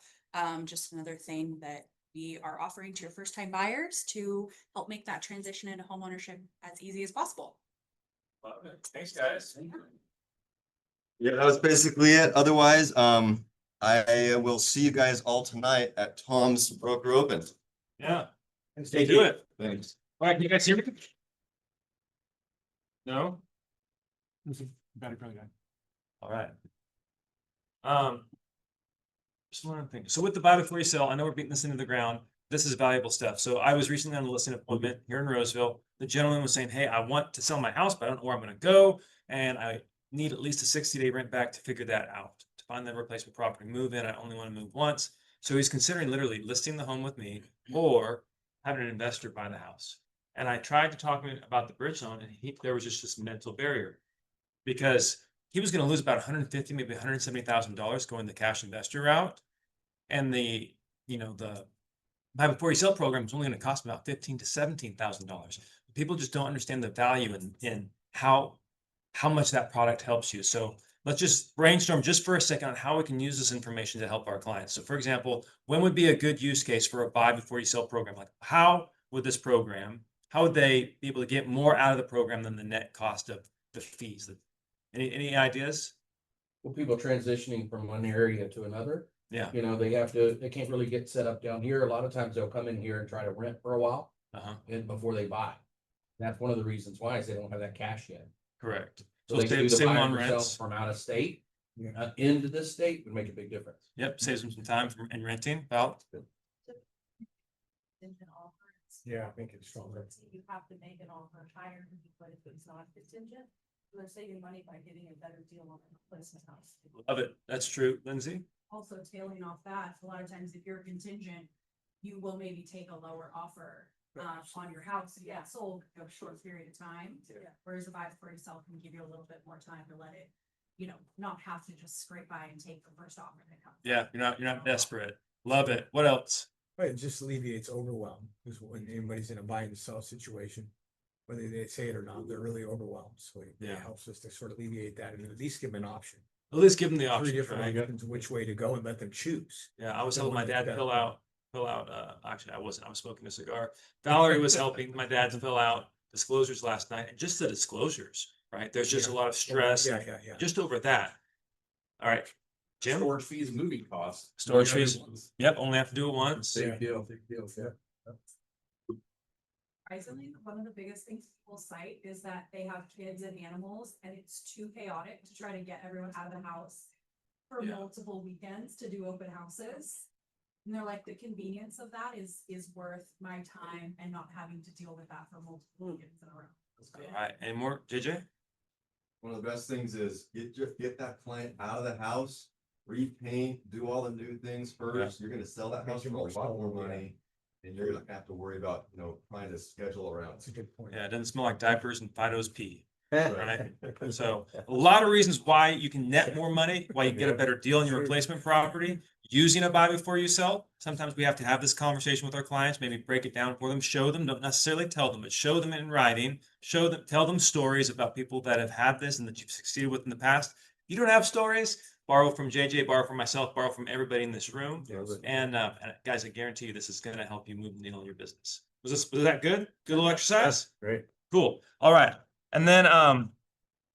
[SPEAKER 6] just another thing that we are offering to your first time buyers to help make that transition into homeownership as easy as possible.
[SPEAKER 1] Love it. Thanks, guys.
[SPEAKER 10] Yeah, that was basically it. Otherwise, I will see you guys all tonight at Tom's Broker Open.
[SPEAKER 1] Yeah.
[SPEAKER 8] Stay
[SPEAKER 1] Do it.
[SPEAKER 10] Thanks.
[SPEAKER 1] All right, can you guys hear me? No? Battery probably died. All right. Just one other thing. So with the buy before you sell, I know we're beating this into the ground. This is valuable stuff. So I was recently on a listing appointment here in Roseville. The gentleman was saying, hey, I want to sell my house, but I don't know where I'm going to go. And I need at least a 60-day rent back to figure that out. To find the replacement property, move in. I only want to move once. So he's considering literally listing the home with me or having an investor buy the house. And I tried to talk to him about the bridge loan, and there was just this mental barrier because he was going to lose about 150, maybe $170,000 going the cash investor route. And the buy before you sell program is only going to cost about $15,000 to $17,000. People just don't understand the value in how much that product helps you. So let's just brainstorm just for a second on how we can use this information to help our clients. So for example, when would be a good use case for a buy before you sell program? Like how would they be able to get more out of the program than the net cost of the fees? Any ideas?
[SPEAKER 5] Well, people transitioning from one area to another,
[SPEAKER 1] Yeah.
[SPEAKER 5] you know, they can't really get set up down here. A lot of times they'll come in here and try to rent for a while
[SPEAKER 1] Uh-huh.
[SPEAKER 5] and before they buy. That's one of the reasons why is they don't have that cash yet.
[SPEAKER 1] Correct.
[SPEAKER 5] So
[SPEAKER 1] So
[SPEAKER 5] they can do
[SPEAKER 1] save,
[SPEAKER 5] the
[SPEAKER 1] save them
[SPEAKER 5] buy
[SPEAKER 1] on
[SPEAKER 5] and sell
[SPEAKER 1] rents.
[SPEAKER 5] from out of state, into this state would make a big difference.
[SPEAKER 1] Yep, saves them some time in renting. Val?
[SPEAKER 11] Yeah, I think it's stronger.
[SPEAKER 12] You have to make an offer higher, but if it's not contingent, they're saving money by getting a better deal on a replacement house.
[SPEAKER 1] Love it. That's true. Lindsay?
[SPEAKER 6] Also tailing off that, a lot of times if you're contingent, you will maybe take a lower offer on your house to get sold in a short period of time. Whereas a buy before you sell can give you a little bit more time to let it, not have to just scrape by and take the first offer that comes.
[SPEAKER 1] Yeah, you're not desperate. Love it. What else?
[SPEAKER 11] Right, it just alleviates overwhelm, because when anybody's in a buy and sell situation, whether they say it or not, they're really overwhelmed, so it
[SPEAKER 1] Yeah.
[SPEAKER 11] helps us to sort of alleviate that and at least give them an option.
[SPEAKER 1] At least give them the
[SPEAKER 11] Three
[SPEAKER 1] option,
[SPEAKER 11] different
[SPEAKER 1] right?
[SPEAKER 11] options, which way to go and let them choose.
[SPEAKER 1] Yeah, I was
[SPEAKER 11] So
[SPEAKER 1] helping my
[SPEAKER 11] when
[SPEAKER 1] dad
[SPEAKER 11] they've
[SPEAKER 1] fill
[SPEAKER 11] got-
[SPEAKER 1] out, actually, I wasn't, I was smoking a cigar. Valerie was helping my dad to fill out disclosures last night, and just the disclosures, right? There's just a lot of stress
[SPEAKER 11] Yeah.
[SPEAKER 1] just over that. All right, Jim?
[SPEAKER 3] Storage fees, moving costs.
[SPEAKER 1] Storage fees. Yep, only have to do it once.
[SPEAKER 3] Big deal, yeah.
[SPEAKER 12] Surprisingly, one of the biggest things people cite is that they have kids and animals and it's too chaotic to try to get everyone out of the house for
[SPEAKER 1] Yeah.
[SPEAKER 12] multiple weekends to do open houses. And they're like, the convenience of that is worth my time and not having to deal with that for multiple weekends in a row.
[SPEAKER 1] All right, any more, JJ?
[SPEAKER 2] One of the best things is get that client out of the house, repaint, do all the new things first. You're gonna sell that house for a lot more money. And you're gonna have to worry about, trying to schedule around.
[SPEAKER 11] That's a good point.
[SPEAKER 1] Yeah, it doesn't smell like diapers and Fido's pee.
[SPEAKER 2] Right.
[SPEAKER 1] So a lot of reasons why you can net more money, why you get a better deal on your replacement property using a buy before you sell. Sometimes we have to have this conversation with our clients, maybe break it down for them, show them, don't necessarily tell them, but show them in writing, tell them stories about people that have had this and that you've succeeded with in the past. You don't have stories, borrow from JJ, borrow from myself, borrow from everybody in this room. And guys, I guarantee you this is going to help you move the needle in your business. Was that good? Good little exercise?
[SPEAKER 5] Great.
[SPEAKER 1] Cool. All right. And then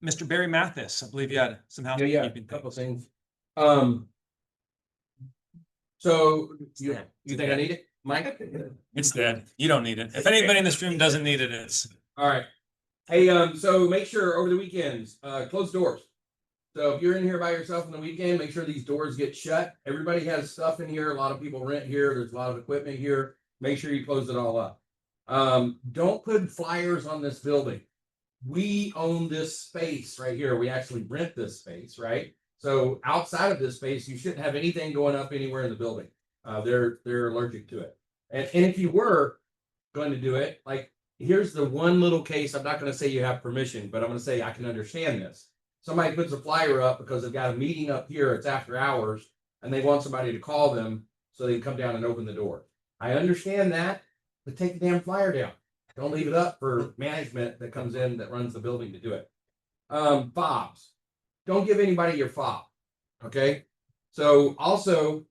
[SPEAKER 1] Mr. Barry Mathis, I believe you had some
[SPEAKER 5] Yeah,
[SPEAKER 1] housekeeping
[SPEAKER 5] a couple
[SPEAKER 1] things.
[SPEAKER 5] things. So you
[SPEAKER 1] dead.
[SPEAKER 5] think I need it, Mike?
[SPEAKER 1] It's dead. You don't need it. If anybody in this room doesn't need it, it's
[SPEAKER 5] All right. Hey, so make sure over the weekends, close doors. So if you're in here by yourself on the weekend, make sure these doors get shut. Everybody has stuff in here. A lot of people rent here. There's a lot of equipment here. Make sure you close it all up. Don't put flyers on this building. We own this space right here. We actually rent this space, right? So outside of this space, you shouldn't have anything going up anywhere in the building. They're allergic to it. And if you were going to do it, like here's the one little case. I'm not going to say you have permission, but I'm going to say I can understand this. Somebody puts a flyer up because they've got a meeting up here. It's after hours and they want somebody to call them so they can come down and open the door. I understand that, but take the damn flyer down. Don't leave it up for management that comes in that runs the building to do it. Fobs. Don't give anybody your fob. Okay. So also,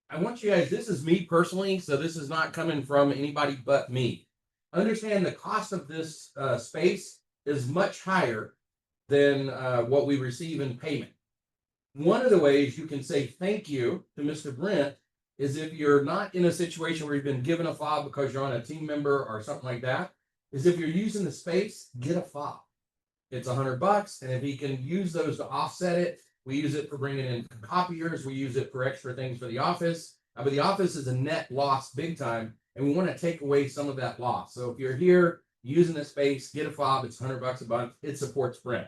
[SPEAKER 5] I want you guys, this is me personally, so this is not coming from anybody but me. Understand the cost of this space is much higher than what we receive in payment. One of the ways you can say thank you to Mr. Brent is if you're not in a situation where you've been given a fob because you're on a team member or something like that, is if you're using the space, get a fob. It's $100, and if he can use those to offset it, we use it for bringing in copiers, we use it for extra things for the office. But the office is a net loss big time, and we want to take away some of that loss. So if you're here using the space, get a fob. It's $100 a month. It supports Brent.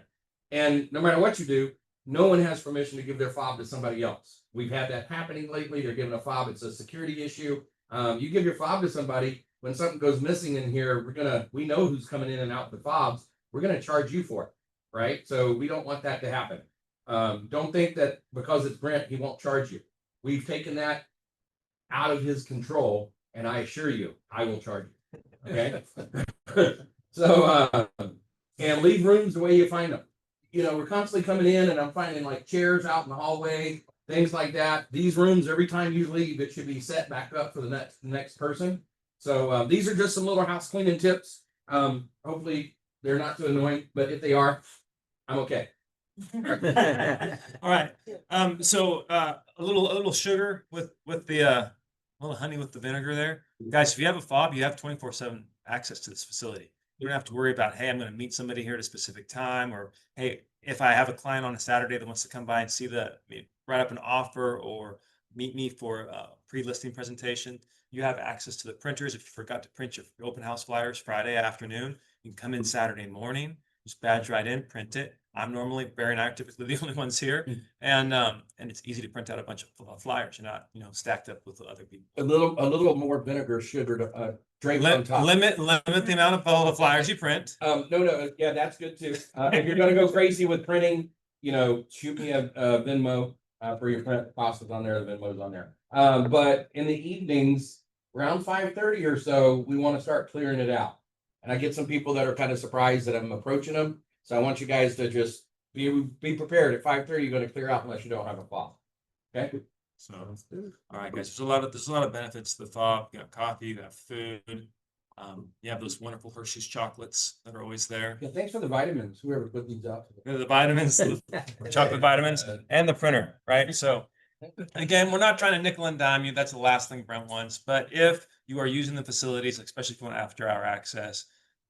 [SPEAKER 5] And no matter what you do, no one has permission to give their fob to somebody else. We've had that happening lately. They're giving a fob. It's a security issue. You give your fob to somebody, when something goes missing in here, we know who's coming in and out with the fobs. We're going to charge you for it, right? So we don't want that to happen. Don't think that because it's Brent, he won't charge you. We've taken that out of his control, and I assure you, I will charge you. Okay. So, and leave rooms the way you find them. You know, we're constantly coming in, and I'm finding like chairs out in the hallway, things like that. These rooms, every time you leave, it should be set back up for the next person. So these are just some little house cleaning tips. Hopefully they're not too annoying, but if they are, I'm okay.
[SPEAKER 1] All right. So a little sugar with the a little honey with the vinegar there. Guys, if you have a fob, you have 24/7 access to this facility. You don't have to worry about, hey, I'm going to meet somebody here at a specific time, or hey, if I have a client on a Saturday that wants to come by and see write up an offer or meet me for a pre-listing presentation, you have access to the printers. If you forgot to print your open house flyers Friday afternoon, you can come in Saturday morning, just badge right in, print it. Barry and I are typically the only ones here, and it's easy to print out a bunch of flyers. You're not, stacked up with other people.
[SPEAKER 5] A little more vinegar, sugar to drink on top.
[SPEAKER 1] Limit the amount of flyers you print.
[SPEAKER 5] No, yeah, that's good too. If you're gonna go crazy with printing, shoot me a Venmo for your print costs on there. The Venmo's on there. But in the evenings, around 5:30 or so, we want to start clearing it out. And I get some people that are kind of surprised that I'm approaching them. So I want you guys to just be prepared. At 5:30, you're going to clear out unless you don't have a fob. Okay.
[SPEAKER 1] So, all right, guys. There's a lot of benefits to the fob. You got coffee, you got food. You have those wonderful Hershey's chocolates that are always there.
[SPEAKER 5] Yeah, thanks for the vitamins. Whoever put these out.
[SPEAKER 1] The vitamins, the chocolate vitamins, and the printer, right? So, again, we're not trying to nickel and dime you. That's the last thing Brent wants. But if you are using the facilities, especially if you want after-hour access,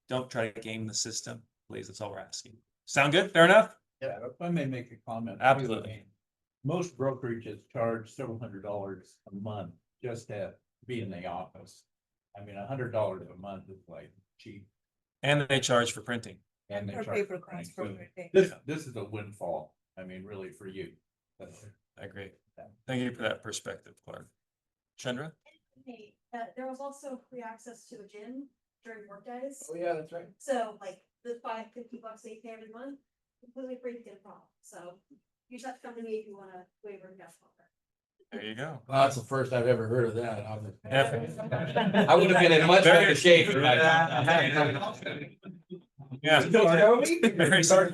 [SPEAKER 1] don't try to game the system, please. That's all we're asking. Sound good? Fair enough?
[SPEAKER 3] Yeah, if I may make a comment.
[SPEAKER 1] Absolutely.
[SPEAKER 3] Most brokerages charge several $100s a month just to be in the office. I mean, $100 a month is like cheap.
[SPEAKER 1] And they charge for printing.
[SPEAKER 3] And they
[SPEAKER 12] Or
[SPEAKER 3] charge
[SPEAKER 12] paper
[SPEAKER 3] for printing.
[SPEAKER 12] costs for
[SPEAKER 3] So
[SPEAKER 12] printing.
[SPEAKER 3] This is a windfall. I mean, really for you.
[SPEAKER 1] I agree. Thank you for that perspective, Clark. Chandra?
[SPEAKER 12] Hey, there was also free access to the gym during work days.
[SPEAKER 5] Oh yeah, that's right.
[SPEAKER 12] So like the $50 they pay every month, completely free to get a phone. So you just have to come to me if you want to waiver and gas offer.
[SPEAKER 1] There you go.
[SPEAKER 5] Well, that's the first I've ever heard of that.
[SPEAKER 1] Yeah.
[SPEAKER 5] I would have been in much better shape. for that.
[SPEAKER 1] Yeah.
[SPEAKER 3] Very sorry.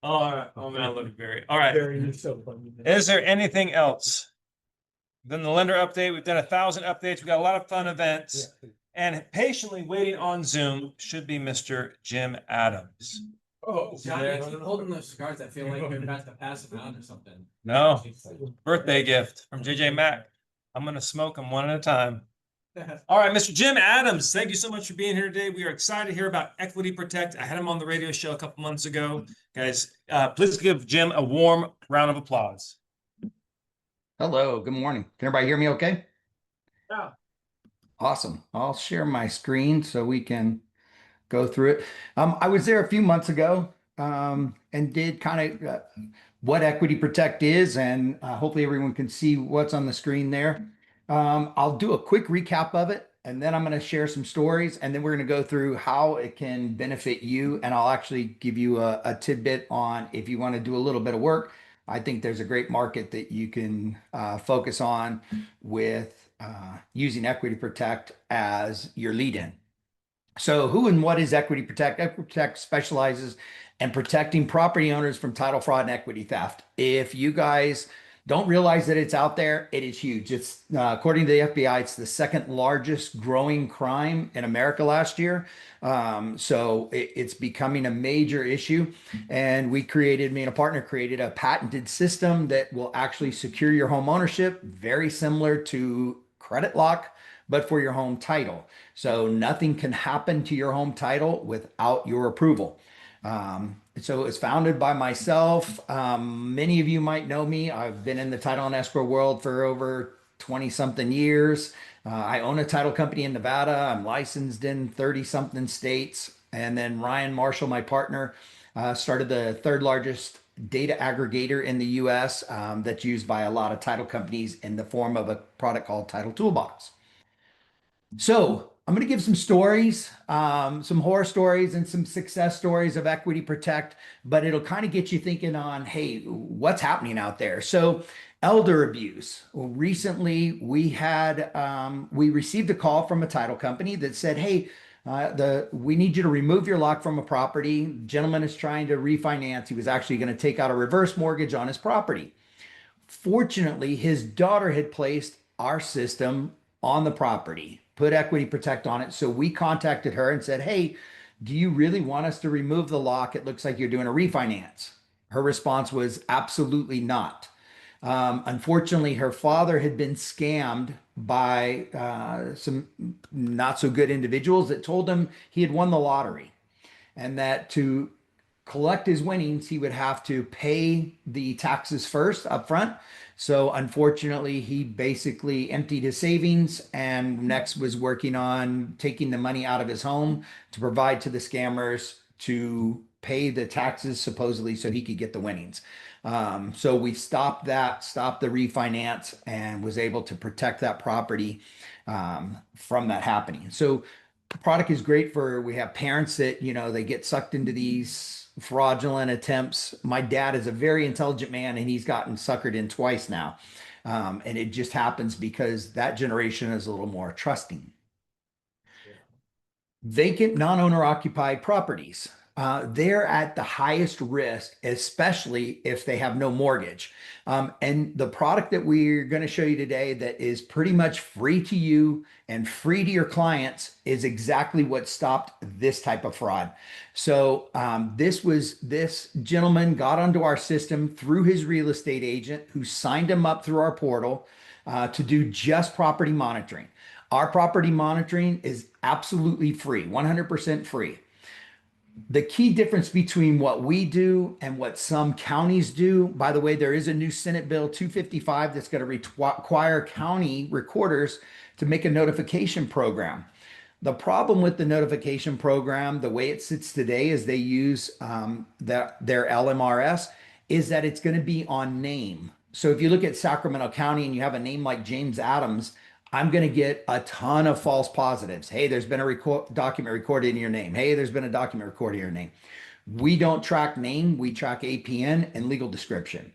[SPEAKER 1] All right. Oh man, I love you, Barry. All right.
[SPEAKER 11] Barry, you're so funny.
[SPEAKER 1] Is there anything else? Then the lender update. We've done 1,000 updates. We got a lot of fun events. And patiently waiting on Zoom should be Mr. Jim Adams.
[SPEAKER 5] Oh,
[SPEAKER 4] Johnny, keep holding those cigars. I feel like you're about to pass them out or something.
[SPEAKER 1] No, birthday gift from JJ Mack. I'm going to smoke them one at a time. All right, Mr. Jim Adams, thank you so much for being here today. We are excited to hear about Equity Protect. I had him on the radio show a couple months ago. Guys, please give Jim a warm round of applause.
[SPEAKER 13] Hello, good morning. Can everybody hear me okay?
[SPEAKER 1] Yeah.
[SPEAKER 13] Awesome. I'll share my screen so we can go through it. I was there a few months ago and did kind of what Equity Protect is, and hopefully everyone can see what's on the screen there. I'll do a quick recap of it, and then I'm going to share some stories, and then we're going to go through how it can benefit you, and I'll actually give you a tidbit on if you want to do a little bit of work. I think there's a great market that you can focus on with using Equity Protect as your lead-in. So who and what is Equity Protect? Equity Protect specializes in protecting property owners from title fraud and equity theft. If you guys don't realize that it's out there, it is huge. It's according to the FBI, it's the second largest growing crime in America last year. So it's becoming a major issue. And me and a partner created a patented system that will actually secure your home ownership, very similar to credit lock, but for your home title. So nothing can happen to your home title without your approval. So it's founded by myself. Many of you might know me. I've been in the title and escrow world for over 20 something years. I own a title company in Nevada. I'm licensed in 30 something states. And then Ryan Marshall, my partner, started the third largest data aggregator in the US, that's used by a lot of title companies in the form of a product called Title Toolbox. So I'm going to give some stories, some horror stories and some success stories of Equity Protect, but it'll kind of get you thinking on, hey, what's happening out there? So elder abuse. Well, recently, we received a call from a title company that said, hey, we need you to remove your lock from a property. Gentleman is trying to refinance. He was actually going to take out a reverse mortgage on his property. Fortunately, his daughter had placed our system on the property, put Equity Protect on it. So we contacted her and said, hey, do you really want us to remove the lock? It looks like you're doing a refinance. Her response was absolutely not. Unfortunately, her father had been scammed by some not so good individuals that told him he had won the lottery and that to collect his winnings, he would have to pay the taxes first up front. So unfortunately, he basically emptied his savings and next was working on taking the money out of his home to provide to the scammers to pay the taxes supposedly so he could get the winnings. So we stopped the refinance and was able to protect that property from that happening. So the product is great for, we have parents that, they get sucked into these fraudulent attempts. My dad is a very intelligent man and he's gotten suckered in twice now. And it just happens because that generation is a little more trusting. Vacant, non-owner occupied properties. They're at the highest risk, especially if they have no mortgage. And the product that we're going to show you today that is pretty much free to you and free to your clients is exactly what stopped this type of fraud. So this gentleman got onto our system through his real estate agent who signed him up through our portal to do just property monitoring. Our property monitoring is absolutely free, 100% free. The key difference between what we do and what some counties do, by the way, there is a new Senate Bill 255 that's going to require county recorders to make a notification program. The problem with the notification program, the way it sits today, is they use their LMRS, is that it's going to be on name. So if you look at Sacramento County and you have a name like James Adams, I'm going to get a ton of false positives. Hey, there's been a document recorded in your name. Hey, there's been a document recorded in your name. We don't track name, we track APN and legal description.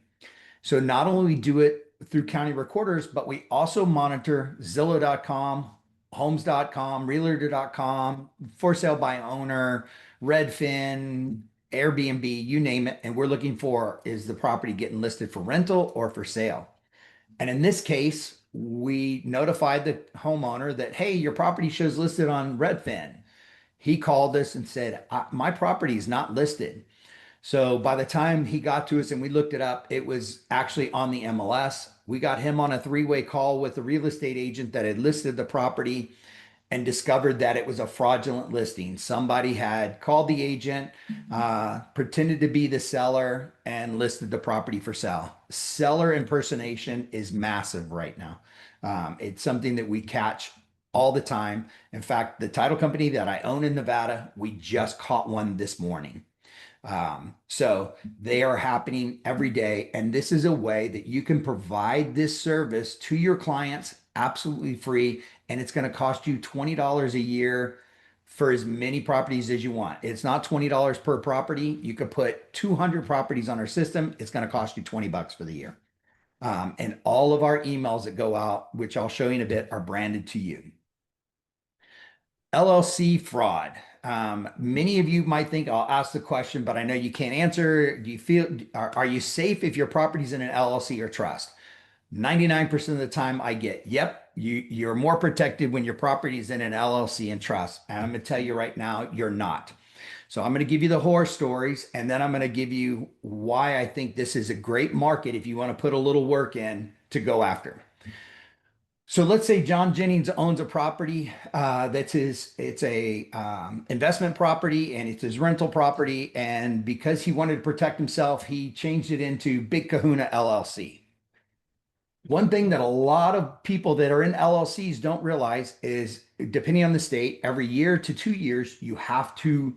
[SPEAKER 13] So not only do it through county recorders, but we also monitor Zillow.com, Homes.com, Realtor.com, for sale by owner, Redfin, Airbnb, you name it. And we're looking for, is the property getting listed for rental or for sale? And in this case, we notified the homeowner that, hey, your property shows listed on Redfin. He called us and said, my property is not listed. So by the time he got to us and we looked it up, it was actually on the MLS. We got him on a three-way call with the real estate agent that had listed the property and discovered that it was a fraudulent listing. Somebody had called the agent, pretended to be the seller, and listed the property for sale. Seller impersonation is massive right now. It's something that we catch all the time. In fact, the title company that I own in Nevada, we just caught one this morning. So they are happening every day. And this is a way that you can provide this service to your clients absolutely free. And it's going to cost you $20 a year for as many properties as you want. It's not $20 per property. You could put 200 properties on our system. It's going to cost you $20 for the year. And all of our emails that go out, which I'll show you in a bit, are branded to you. LLC fraud. Many of you might think I'll ask the question, but I know you can't answer. Do you feel, are you safe if your property's in an LLC or trust? 99% of the time I get, yep, you're more protected when your property is in an LLC and trust. And I'm going to tell you right now, you're not. So I'm going to give you the horror stories, and then I'm going to give you why I think this is a great market if you want to put a little work in to go after. So let's say John Jennings owns a property it's a investment property and it's his rental property. And because he wanted to protect himself, he changed it into Big Kahuna LLC. One thing that a lot of people that are in LLCs don't realize is, depending on the state, every year to 2 years, you have to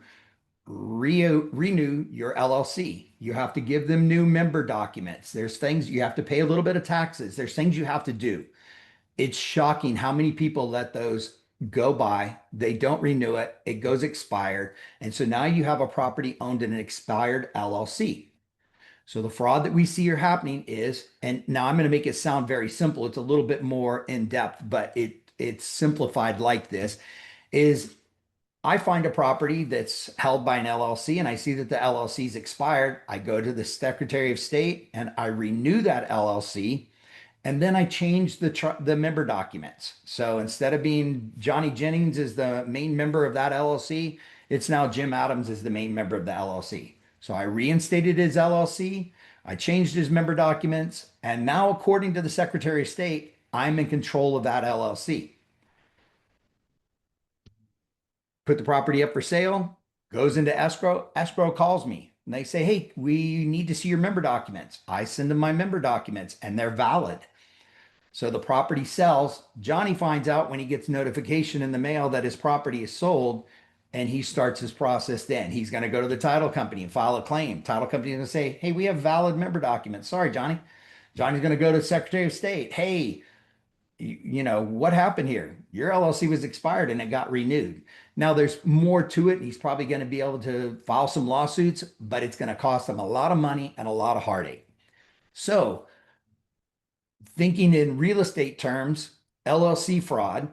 [SPEAKER 13] renew your LLC. You have to give them new member documents. There's things you have to pay a little bit of taxes. There's things you have to do. It's shocking how many people let those go by. They don't renew it. It goes expired. And so now you have a property owned in an expired LLC. So the fraud that we see are happening is, and now I'm going to make it sound very simple. It's a little bit more in depth, but it's simplified like this, is I find a property that's held by an LLC and I see that the LLC is expired. I go to the Secretary of State and I renew that LLC. And then I change the member documents. So instead of being Johnny Jennings as the main member of that LLC, it's now Jim Adams as the main member of the LLC. So I reinstated his LLC, I changed his member documents, and now according to the Secretary of State, I'm in control of that LLC. Put the property up for sale, goes into escrow. Escrow calls me and they say, hey, we need to see your member documents. I send them my member documents and they're valid. So the property sells. Johnny finds out when he gets notification in the mail that his property is sold, and he starts his process then. He's going to go to the title company and file a claim. Title company is going to say, hey, we have valid member documents. Sorry, Johnny. Johnny's going to go to Secretary of State. Hey, you know, what happened here? Your LLC was expired and it got renewed. Now there's more to it. And he's probably going to be able to file some lawsuits, but it's going to cost him a lot of money and a lot of heartache. So thinking in real estate terms, LLC fraud,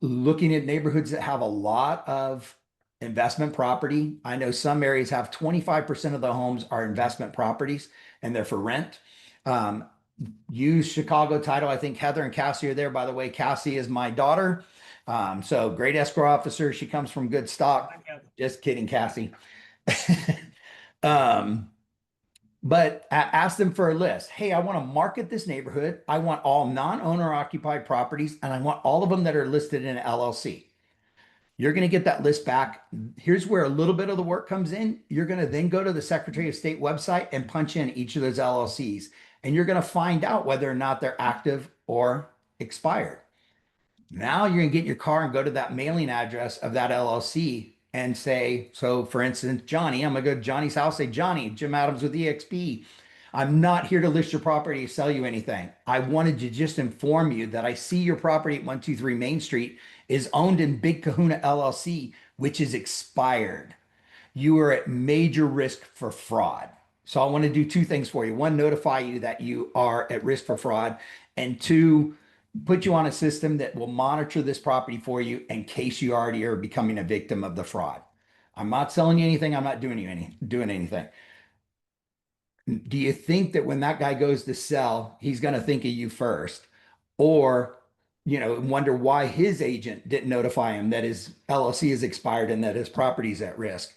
[SPEAKER 13] looking at neighborhoods that have a lot of investment property. I know some areas have 25% of the homes are investment properties and they're for rent. Use Chicago title. I think Heather and Cassie are there. By the way, Cassie is my daughter. So great escrow officer. She comes from good stock. Just kidding, Cassie. But ask them for a list. Hey, I want to market this neighborhood. I want all non-owner occupied properties, and I want all of them that are listed in an LLC. You're going to get that list back. Here's where a little bit of the work comes in. You're going to then go to the Secretary of State website and punch in each of those LLCs, and you're going to find out whether or not they're active or expired. Now you're going to get in your car and go to that mailing address of that LLC and say, so for instance, Johnny, I'm going to go to Johnny's house, say, Johnny, Jim Adams with EXP. I'm not here to list your property, sell you anything. I wanted to just inform you that I see your property at 123 Main Street is owned in Big Kahuna LLC, which is expired. You are at major risk for fraud. So I want to do two things for you. One, notify you that you are at risk for fraud. And two, put you on a system that will monitor this property for you in case you already are becoming a victim of the fraud. I'm not selling you anything. I'm not doing anything. Do you think that when that guy goes to sell, he's going to think of you first? Or, you know, wonder why his agent didn't notify him that his LLC is expired and that his property is at risk?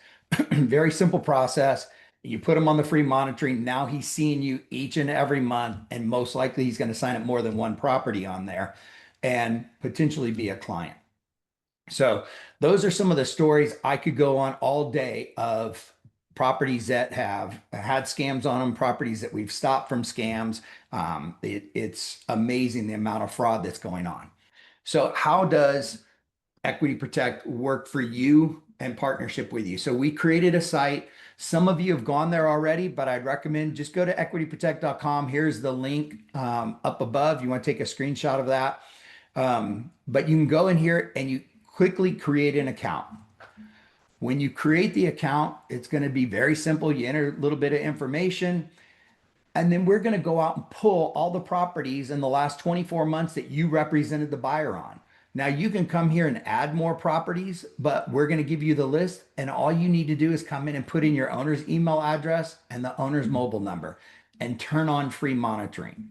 [SPEAKER 13] Very simple process. You put him on the free monitoring. Now he's seeing you each and every month, and most likely he's going to sign up more than one property on there and potentially be a client. So those are some of the stories. I could go on all day of properties that have had scams on them, properties that we've stopped from scams. It's amazing the amount of fraud that's going on. So how does Equity Protect work for you and partnership with you? So we created a site. Some of you have gone there already, but I'd recommend just go to equityprotect.com. Here's the link up above. You want to take a screenshot of that. But you can go in here and you quickly create an account. When you create the account, it's going to be very simple. You enter a little bit of information, and then we're going to go out and pull all the properties in the last 24 months that you represented the buyer on. Now you can come here and add more properties, but we're going to give you the list, and all you need to do is come in and put in your owner's email address and the owner's mobile number and turn on free monitoring.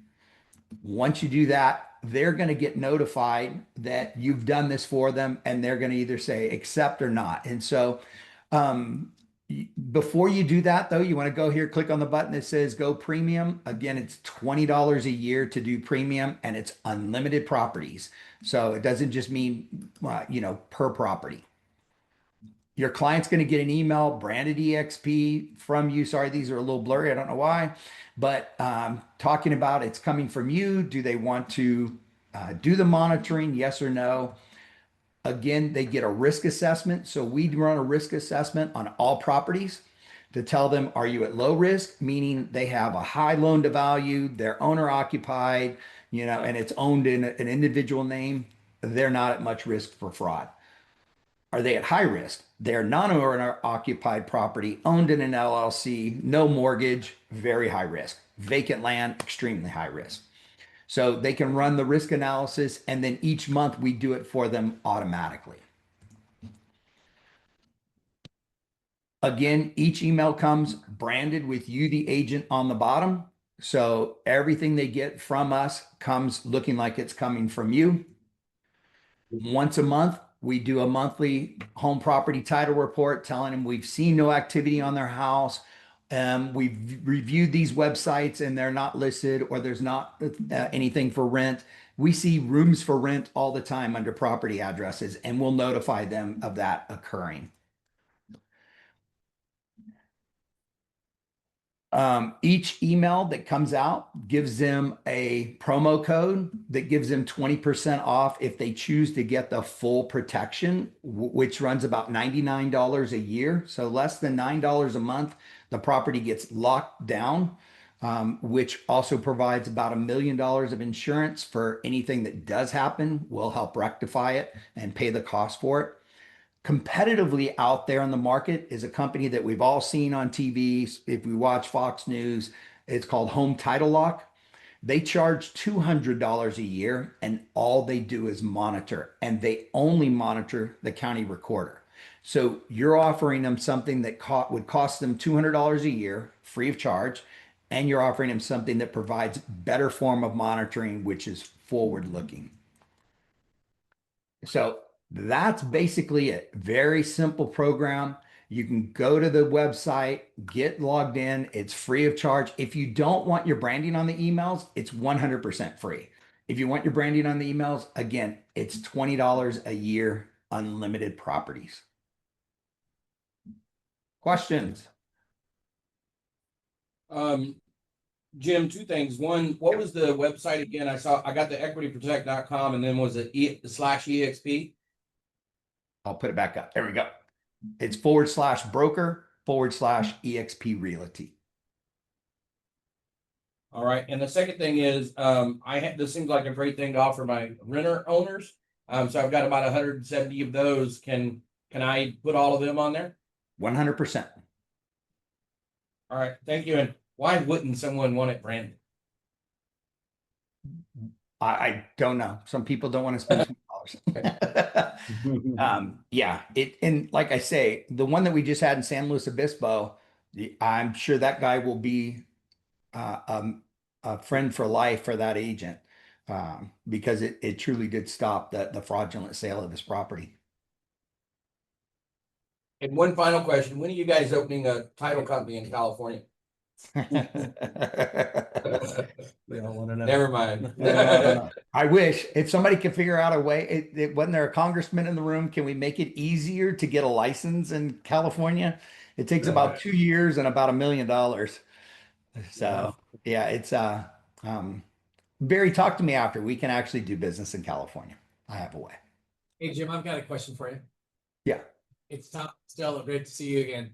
[SPEAKER 13] Once you do that, they're going to get notified that you've done this for them, and they're going to either say accept or not. And so Before you do that though, you want to go here, click on the button that says go premium. Again, it's $20 a year to do premium and it's unlimited properties. So it doesn't just mean, per property. Your client's going to get an email branded EXP from you. Sorry, these are a little blurry. I don't know why, but talking about it's coming from you. Do they want to do the monitoring? Yes or no? Again, they get a risk assessment. So we run a risk assessment on all properties to tell them, are you at low risk? Meaning they have a high loan to value, they're owner occupied, and it's owned in an individual name. They're not at much risk for fraud. Are they at high risk? They're non-owner occupied property owned in an LLC, no mortgage, very high risk. Vacant land, extremely high risk. So they can run the risk analysis and then each month we do it for them automatically. Again, each email comes branded with you, the agent, on the bottom. So everything they get from us comes looking like it's coming from you. Once a month, we do a monthly home property title report telling them we've seen no activity on their house. We've reviewed these websites and they're not listed or there's not anything for rent. We see rooms for rent all the time under property addresses and we'll notify them of that occurring. Each email that comes out gives them a promo code that gives them 20% off if they choose to get the full protection, which runs about $99 a year. So less than $9 a month, the property gets locked down, which also provides about $1 million of insurance for anything that does happen. We'll help rectify it and pay the cost for it. Competitively out there in the market is a company that we've all seen on TV. If we watch Fox News, it's called Home Title Lock. They charge $200 a year and all they do is monitor and they only monitor the county recorder. So you're offering them something that would cost them $200 a year free of charge. And you're offering them something that provides better form of monitoring, which is forward looking. So that's basically it. Very simple program. You can go to the website, get logged in. It's free of charge. If you don't want your branding on the emails, it's 100% free. If you want your branding on the emails, again, it's $20 a year, unlimited properties. Questions?
[SPEAKER 5] Jim, two things. One, what was the website again? I got the equityprotect.com and then was it /EXP?
[SPEAKER 13] I'll put it back up. There we go. It's /broker/EXP Realty.
[SPEAKER 5] All right. And the second thing is, this seems like a great thing to offer my renter owners. So I've got about 170 of those. Can I put all of them on there?
[SPEAKER 13] 100%.
[SPEAKER 5] All right. Thank you. And why wouldn't someone want it branded?
[SPEAKER 13] I don't know. Some people don't want to spend $20. Yeah. And like I say, the one that we just had in San Luis Obispo, I'm sure that guy will be a friend for life for that agent because it truly did stop the fraudulent sale of his property.
[SPEAKER 5] And one final question. When are you guys opening a title company in California? Never mind.
[SPEAKER 13] I wish if somebody could figure out a way, wasn't there a congressman in the room? Can we make it easier to get a license in California? It takes about 2 years and about $1 million. So yeah, it's Barry, talk to me after. We can actually do business in California. I have a way.
[SPEAKER 14] Hey Jim, I've got a question for you.
[SPEAKER 13] Yeah.
[SPEAKER 14] It's Tom Stella. Great to see you again.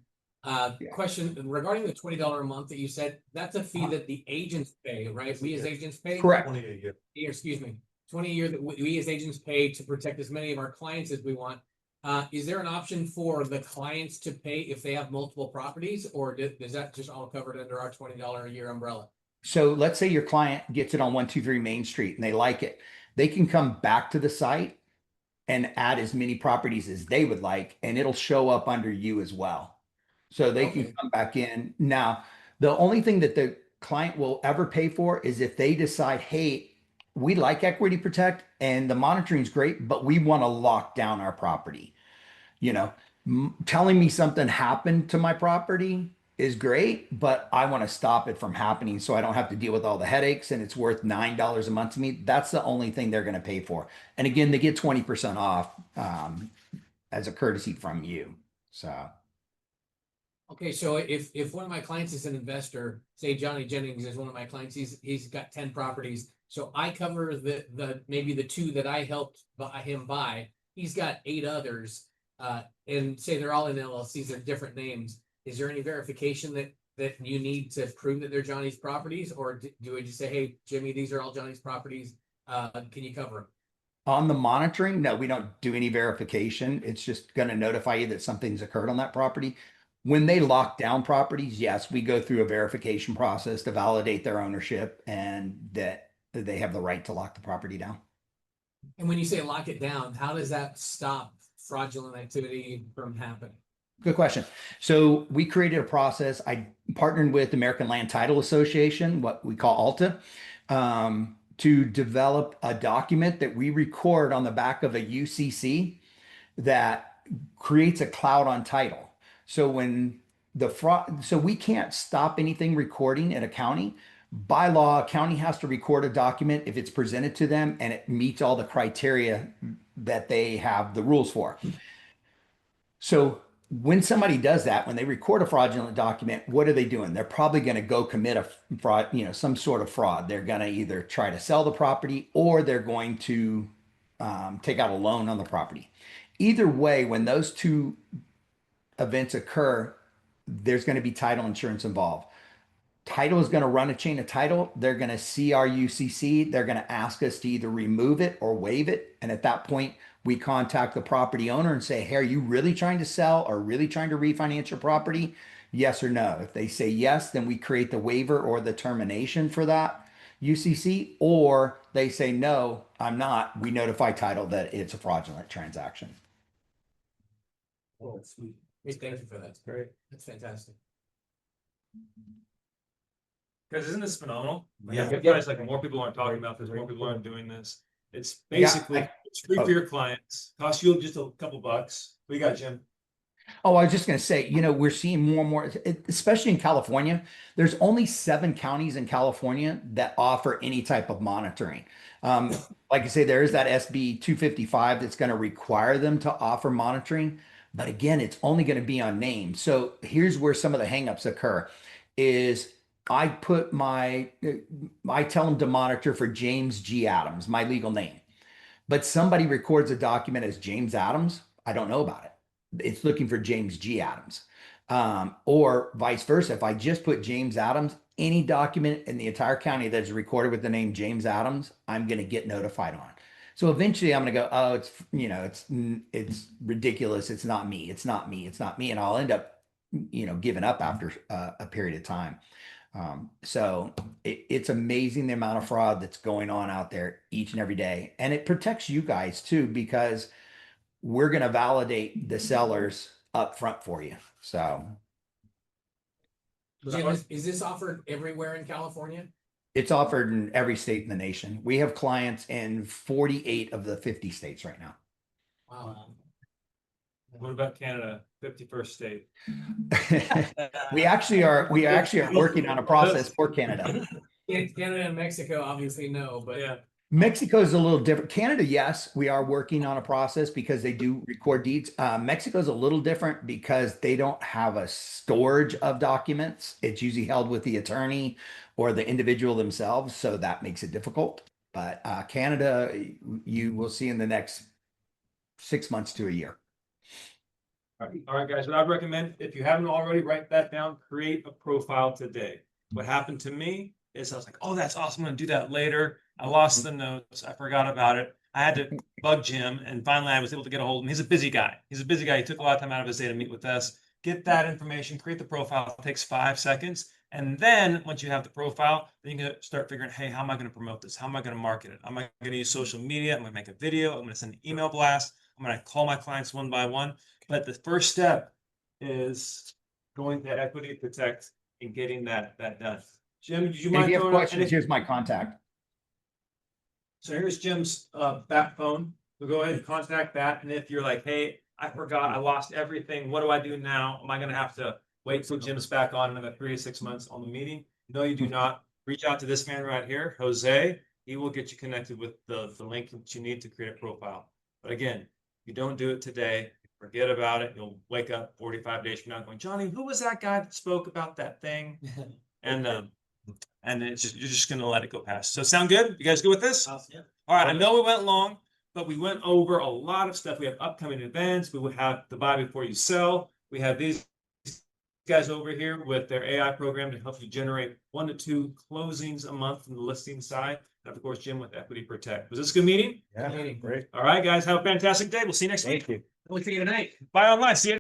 [SPEAKER 14] Question regarding the $20 a month that you said, that's a fee that the agents pay, right? We as agents pay?
[SPEAKER 13] Correct.
[SPEAKER 14] 20 a year. Excuse me, 20 a year that we as agents pay to protect as many of our clients as we want. Is there an option for the clients to pay if they have multiple properties, or is that just all covered under our $20 a year umbrella?
[SPEAKER 13] So let's say your client gets it on 123 Main Street and they like it. They can come back to the site and add as many properties as they would like, and it'll show up under you as well. So they can come back in. Now, the only thing that the client will ever pay for is if they decide, hey, we like Equity Protect and the monitoring is great, but we want to lock down our property. Telling me something happened to my property is great, but I want to stop it from happening so I don't have to deal with all the headaches and it's worth $9 a month to me. That's the only thing they're going to pay for. And again, they get 20% off as a courtesy from you. So
[SPEAKER 14] Okay, so if one of my clients is an investor, say Johnny Jennings is one of my clients, he's got 10 properties. So I cover the maybe the 2 that I helped him buy. He's got 8 others, and say they're all in LLCs, they're different names. Is there any verification that you need to prove that they're Johnny's properties, or do we just say, hey, Jimmy, these are all Johnny's properties? Can you cover them?
[SPEAKER 13] on the monitoring, no, we don't do any verification. It's just going to notify you that something's occurred on that property. When they lock down properties, yes, we go through a verification process to validate their ownership and that they have the right to lock the property down.
[SPEAKER 14] And when you say lock it down, how does that stop fraudulent activity from happening?
[SPEAKER 13] Good question. So we created a process. I partnered with American Land Title Association, what we call ALTA, to develop a document that we record on the back of a UCC that creates a cloud on title. So when the fraud, so we can't stop anything recording in a county. By law, a county has to record a document if it's presented to them and it meets all the criteria that they have the rules for. So when somebody does that, when they record a fraudulent document, what are they doing? They're probably going to go commit a fraud, some sort of fraud. They're going to either try to sell the property or they're going to take out a loan on the property. Either way, when those 2 events occur, there's going to be title insurance involved. Title is going to run a chain of title. They're going to see our UCC. They're going to ask us to either remove it or waive it. And at that point, we contact the property owner and say, hey, are you really trying to sell or really trying to refinance your property? Yes or no. If they say yes, then we create the waiver or the termination for that UCC, or they say, no, I'm not. We notify title that it's a fraudulent transaction.
[SPEAKER 14] Oh, sweet. Great, thank you for that. That's great. That's fantastic.
[SPEAKER 1] Guys, isn't this phenomenal?
[SPEAKER 13] Yeah.
[SPEAKER 1] Guys, like more people aren't talking about this, more people aren't doing this. It's basically it's free for your clients, costs you just a couple bucks. What you got, Jim?
[SPEAKER 13] Oh, I was just going to say, we're seeing more and more, especially in California. There's only 7 counties in California that offer any type of monitoring. Like I say, there is that SB 255 that's going to require them to offer monitoring. But again, it's only going to be on name. So here's where some of the hangups occur is I tell them to monitor for James G. Adams, my legal name. But somebody records a document as James Adams. I don't know about it. It's looking for James G. Adams. Or vice versa. If I just put James Adams, any document in the entire county that's recorded with the name James Adams, I'm going to get notified on. So eventually I'm going to go, oh, it's ridiculous. It's not me. It's not me. It's not me. And I'll end up, giving up after a period of time. So it's amazing the amount of fraud that's going on out there each and every day. And it protects you guys too, because we're going to validate the sellers up front for you. So
[SPEAKER 14] Jim, is this offered everywhere in California?
[SPEAKER 13] it's offered in every state in the nation. We have clients in 48 of the 50 states right now.
[SPEAKER 14] Wow.
[SPEAKER 1] What about Canada? 51st state.
[SPEAKER 13] We actually are working on a process for Canada.
[SPEAKER 14] Canada and Mexico, obviously no, but
[SPEAKER 1] Yeah.
[SPEAKER 13] Mexico is a little different. Canada, yes, we are working on a process because they do record deeds. Mexico is a little different because they don't have a storage of documents. It's usually held with the attorney or the individual themselves, so that makes it difficult. But Canada, you will see in the next 6 months to a year.
[SPEAKER 1] All right, guys, what I'd recommend, if you haven't already, write that down, create a profile today. What happened to me is I was like, oh, that's awesome. I'm gonna do that later. I lost the notes. I forgot about it. I had to bug Jim, and finally I was able to get a hold of him. He's a busy guy. He took a lot of time out of his day to meet with us. Get that information, create the profile. It takes 5 seconds. And then once you have the profile, then you can start figuring, hey, how am I going to promote this? How am I going to market it? Am I going to use social media? I'm going to make a video. I'm going to send an email blast. I'm going to call my clients one by one. But the first step is going to Equity Protect and getting that done. Jim, did you mind?
[SPEAKER 13] If you have questions, here's my contact.
[SPEAKER 1] So here's Jim's back phone. So go ahead and contact that. And if you're like, hey, I forgot, I lost everything. What do I do now? Am I gonna have to wait till Jim's back on in another 3 to 6 months on the meeting? No, you do not. Reach out to this man right here, Jose. He will get you connected with the link that you need to create a profile. But again, if you don't do it today, forget about it. You'll wake up 45 days from now going, Johnny, who was that guy that spoke about that thing? And it's just, you're just gonna let it go past. So sound good? You guys good with this? All right, I know we went long, but we went over a lot of stuff. We have upcoming events. We would have the buy before you sell. We have these guys over here with their AI program to help you generate 1 to 2 closings a month from the listing side. And of course, Jim with Equity Protect. Was this a good meeting?
[SPEAKER 14] Yeah, great.
[SPEAKER 1] All right, guys, have a fantastic day. We'll see you next week.
[SPEAKER 14] Thank you. We'll see you tonight.
[SPEAKER 1] Bye online. See you.